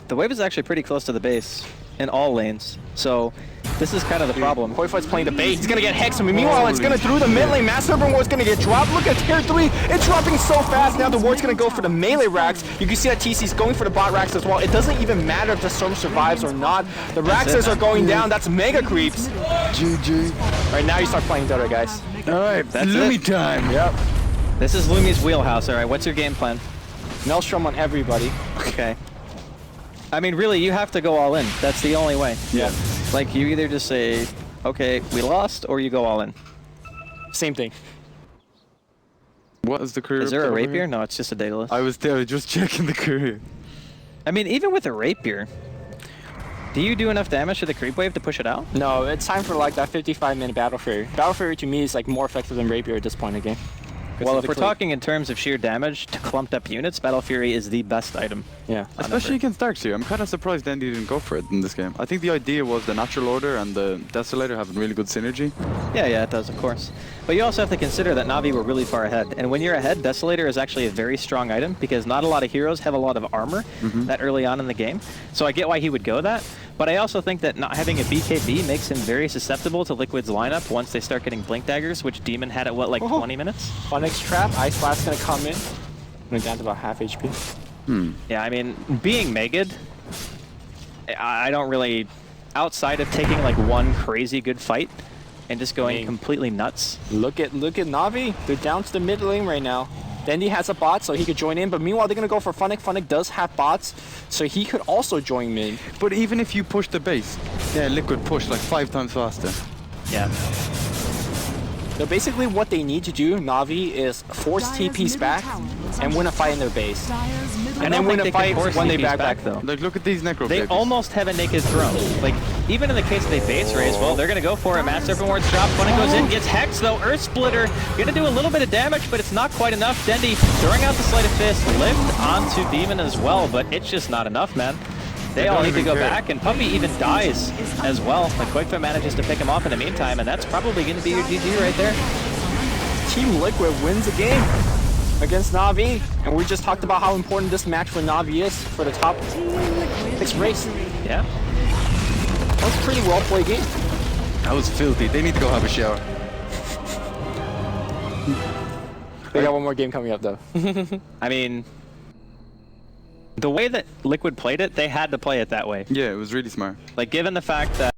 The wave is actually pretty close to the base in all lanes, so this is kind of the problem. Koifight's playing the bait. He's gonna get hexed. Meanwhile, it's gonna through the mid lane. Master Urban Ward's gonna get dropped. Look at tier 3. It's dropping so fast. Now the ward's gonna go for the melee racks. You can see that TC's going for the bot racks as well. It doesn't even matter if the storm survives or not. The Raxes are going down. That's mega creeps. GG. All right, now you start playing Dota, guys. Alright, That's Lumi it. time. Yep. This is Lumi's wheelhouse, all right? What's your game plan? Maelstrom on everybody. Okay. I mean, really, you have to go all in. That's the only way. Yeah. Like, you either just say, okay, we lost, or you go all in. Same thing. What is the career? Is there a over rapier? here? No, it's just a Daedalus. I was there just checking the career. I mean, even with a rapier, do you do enough damage to the creep wave to push it out? No, it's time for like that 55-minute Battle Fury. Battle Fury to me is like more effective than Rapier at this point in the game. Well, if we're Physically. talking in terms of sheer damage to clumped up units, Battle Fury is the best item. Yeah. Especially against Darks here. I'm kind of surprised Dendi didn't go for it in this game. I think the idea was the Natural Order and the Desolator having really good synergy. Yeah, it does, of course. But you also have to consider that Na'Vi were really far ahead. And when you're ahead, Desolator is actually a very strong item because not a lot of heroes have a lot of armor that early on in the game. So I get why he would go that. But I also think that not having a BKB makes him very susceptible to Liquid's lineup once they start getting Blink Daggers, which Demon had at what, like 20 minutes? Onyx Trap, Ice Blast gonna come in. Went down to about half HP. Yeah, I mean, being Megid, I don't really, outside of taking like one crazy good fight and just going completely nuts. Look at Na'Vi. They're down to the mid lane right now. Dendi has a bot, so he could join in. But meanwhile, they're gonna go for Funnick. Funnick does have bots, so he could also join mid. But even if you push the base, yeah, Liquid push like 5 times faster. Yeah. So basically what they need to do, Na'Vi, is force TPs back and win a fight in their base. And then win a fight when they back though. Like, look at these Necro They babies. almost have a naked throne. Like, even in the case they base raise, well, they're gonna go for it. Mass Serpent Ward's drop. Funnick goes in, gets Hex though. Earth Splitter gonna do a little bit of damage, but it's not quite enough. Dendi throwing out the Sleight of Fist, lift onto Demon as well, but it's just not enough, man. They all need to go back, and Puppey even dies as well. Like, Quickfoot manages to pick him off in the meantime, and that's probably gonna be your GG right there. Team Liquid wins a game against Na'Vi, and we just talked about how important this match for Na'Vi is for the top 6 race. Yeah. That was a pretty well played game. That was filthy. They need to go have a shower. They got one more game coming up though. I mean, the way that Liquid played it, they had to play it that way. Yeah, it was really smart. Like, given the fact that